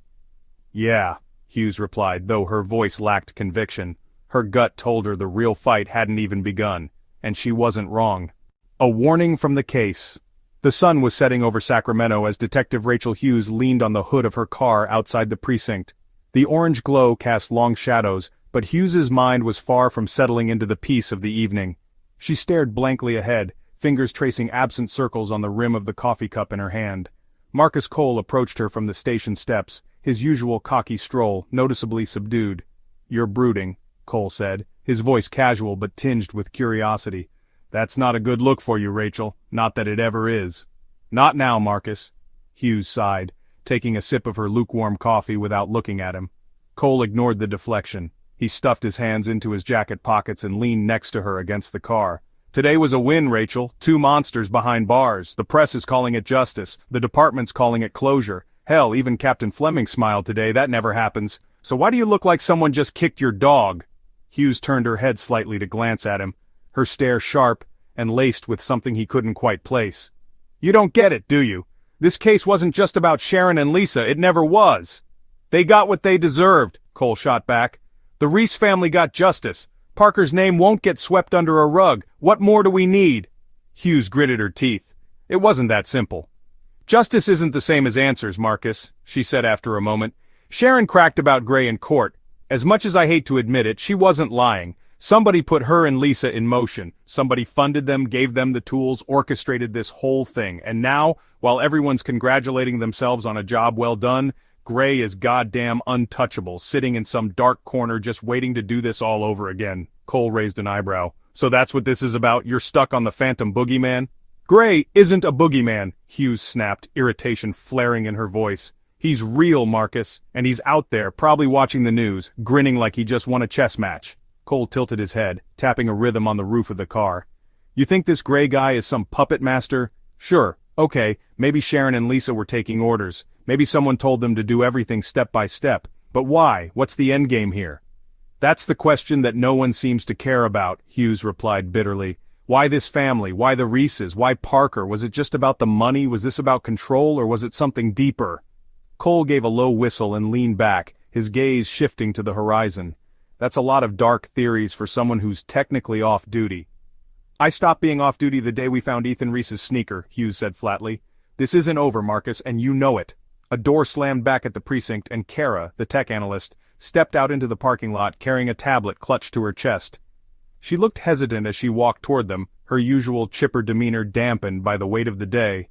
"Yeah," Hughes replied, though her voice lacked conviction. Her gut told her the real fight hadn't even begun, and she wasn't wrong. A warning from the case. The sun was setting over Sacramento as Detective Rachel Hughes leaned on the hood of her car outside the precinct. The orange glow cast long shadows, but Hughes's mind was far from settling into the peace of the evening. She stared blankly ahead, fingers tracing absent circles on the rim of the coffee cup in her hand. Marcus Cole approached her from the station steps, his usual cocky stroll noticeably subdued. "You're brooding," Cole said, his voice casual but tinged with curiosity. "That's not a good look for you, Rachel, not that it ever is." "Not now, Marcus." Hughes sighed, taking a sip of her lukewarm coffee without looking at him. Cole ignored the deflection. He stuffed his hands into his jacket pockets and leaned next to her against the car. "Today was a win, Rachel. 2 monsters behind bars. The press is calling it justice. The department's calling it closure. Hell, even Captain Fleming smiled today. That never happens. So why do you look like someone just kicked your dog?" Hughes turned her head slightly to glance at him, her stare sharp and laced with something he couldn't quite place. "You don't get it, do you? This case wasn't just about Sharon and Lisa. It never was." "They got what they deserved," Cole shot back. The Reese family got justice. Parker's name won't get swept under a rug. What more do we need? Hughes gritted her teeth. It wasn't that simple. Justice isn't the same as answers, Marcus, she said after a moment. Sharon cracked about Gray in court. As much as I hate to admit it, she wasn't lying. Somebody put her and Lisa in motion. Somebody funded them, gave them the tools, orchestrated this whole thing. And now, while everyone's congratulating themselves on a job well done, Gray is goddamn untouchable, sitting in some dark corner just waiting to do this all over again. Cole raised an eyebrow. So that's what this is about? You're stuck on the phantom boogeyman? Gray isn't a boogeyman, Hughes snapped, irritation flaring in her voice. He's real, Marcus, and he's out there, probably watching the news, grinning like he just won a chess match. Cole tilted his head, tapping a rhythm on the roof of the car. You think this Gray guy is some puppet master? Sure, okay, maybe Sharon and Lisa were taking orders. Maybe someone told them to do everything step by step. But why? What's the endgame here? That's the question that no one seems to care about, Hughes replied bitterly. Why this family? Why the Reeses? Why Parker? Was it just about the money? Was this about control, or was it something deeper? Cole gave a low whistle and leaned back, his gaze shifting to the horizon. That's a lot of dark theories for someone who's technically off duty. I stopped being off duty the day we found Ethan Reese's sneaker, Hughes said flatly. This isn't over, Marcus, and you know it. A door slammed back at the precinct and Kara, the tech analyst, stepped out into the parking lot carrying a tablet clutched to her chest. She looked hesitant as she walked toward them, her usual chipper demeanor dampened by the weight of the day.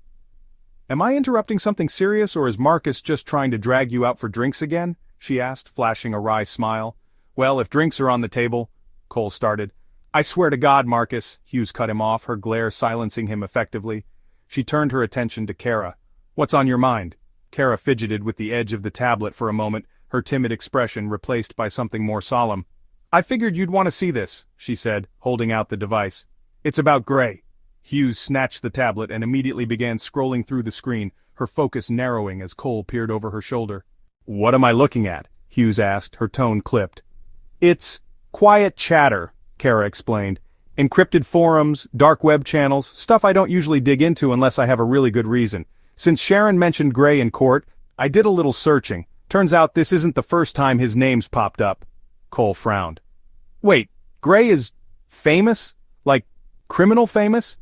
Am I interrupting something serious, or is Marcus just trying to drag you out for drinks again? She asked, flashing a wry smile. Well, if drinks are on the table, Cole started. I swear to God, Marcus, Hughes cut him off, her glare silencing him effectively. She turned her attention to Kara. What's on your mind? Kara fidgeted with the edge of the tablet for a moment, her timid expression replaced by something more solemn. I figured you'd want to see this, she said, holding out the device. It's about Gray. Hughes snatched the tablet and immediately began scrolling through the screen, her focus narrowing as Cole peered over her shoulder. What am I looking at? Hughes asked, her tone clipped. It's quiet chatter, Kara explained. Encrypted forums, dark web channels, stuff I don't usually dig into unless I have a really good reason. Since Sharon mentioned Gray in court, I did a little searching. Turns out this isn't the first time his name's popped up. Cole frowned. Wait, Gray is famous? Like, criminal famous?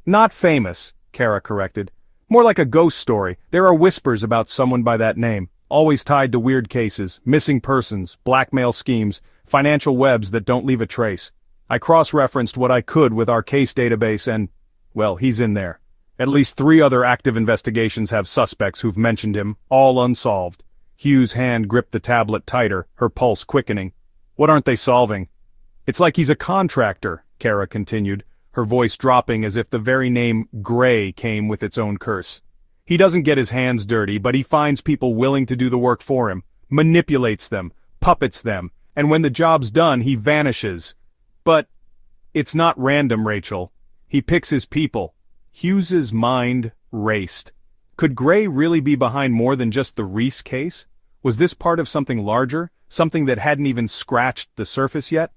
Not famous, Kara corrected. More like a ghost story. There are whispers about someone by that name, always tied to weird cases, missing persons, blackmail schemes, financial webs that don't leave a trace. I cross-referenced what I could with our case database and, well, he's in there. At least 3 other active investigations have suspects who've mentioned him, all unsolved. Hughes' hand gripped the tablet tighter, her pulse quickening. What aren't they solving? It's like he's a contractor, Kara continued, her voice dropping as if the very name Gray came with its own curse. He doesn't get his hands dirty, but he finds people willing to do the work for him, manipulates them, puppets them, and when the job's done, he vanishes. But it's not random, Rachel. He picks his people. Hughes's mind raced. Could Gray really be behind more than just the Reese case? Was this part of something larger, something that hadn't even scratched the surface yet?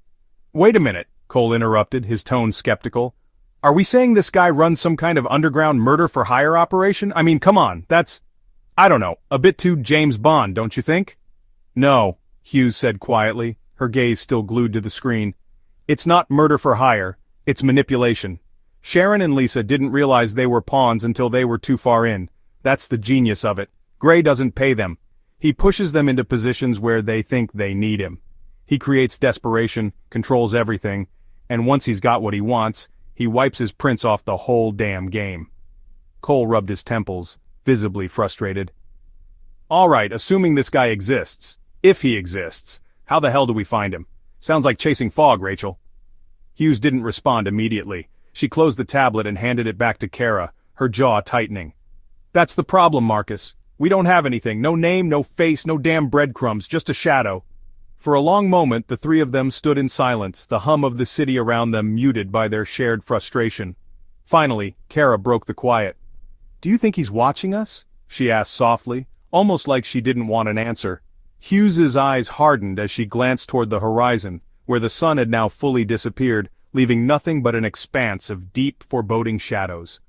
Wait a minute, Cole interrupted, his tone skeptical. Are we saying this guy runs some kind of underground murder-for-hire operation? I mean, come on, that's, I don't know, a bit too James Bond, don't you think? No, Hughes said quietly, her gaze still glued to the screen. It's not murder-for-hire, it's manipulation. Sharon and Lisa didn't realize they were pawns until they were too far in. That's the genius of it. Gray doesn't pay them. He pushes them into positions where they think they need him. He creates desperation, controls everything, and once he's got what he wants, he wipes his prints off the whole damn game. Cole rubbed his temples, visibly frustrated. All right, assuming this guy exists, if he exists, how the hell do we find him? Sounds like chasing fog, Rachel. Hughes didn't respond immediately. She closed the tablet and handed it back to Kara, her jaw tightening. That's the problem, Marcus. We don't have anything, no name, no face, no damn breadcrumbs, just a shadow. For a long moment, the 3 of them stood in silence, the hum of the city around them muted by their shared frustration. Finally, Kara broke the quiet. Do you think he's watching us? She asked softly, almost like she didn't want an answer. Hughes's eyes hardened as she glanced toward the horizon, where the sun had now fully disappeared, leaving nothing but an expanse of deep, foreboding shadows.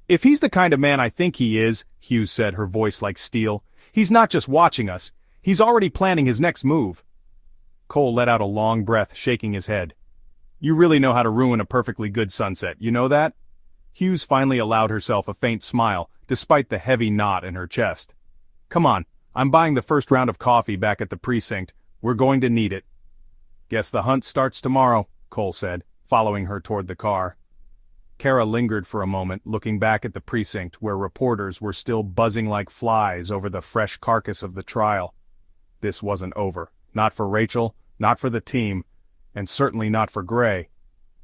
If he's the kind of man I think he is, Hughes said, her voice like steel, he's not just watching us, he's already planning his next move. Cole let out a long breath, shaking his head. You really know how to ruin a perfectly good sunset, you know that? Hughes finally allowed herself a faint smile, despite the heavy knot in her chest. Come on, I'm buying the first round of coffee back at the precinct. We're going to need it. Guess the hunt starts tomorrow, Cole said, following her toward the car. Kara lingered for a moment, looking back at the precinct where reporters were still buzzing like flies over the fresh carcass of the trial. This wasn't over. Not for Rachel, not for the team, and certainly not for Gray.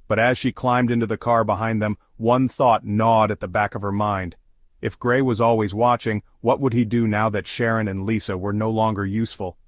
But as she climbed into the car behind them, one thought gnawed at the back of her mind. If Gray was always watching, what would he do now that Sharon and Lisa were no longer useful?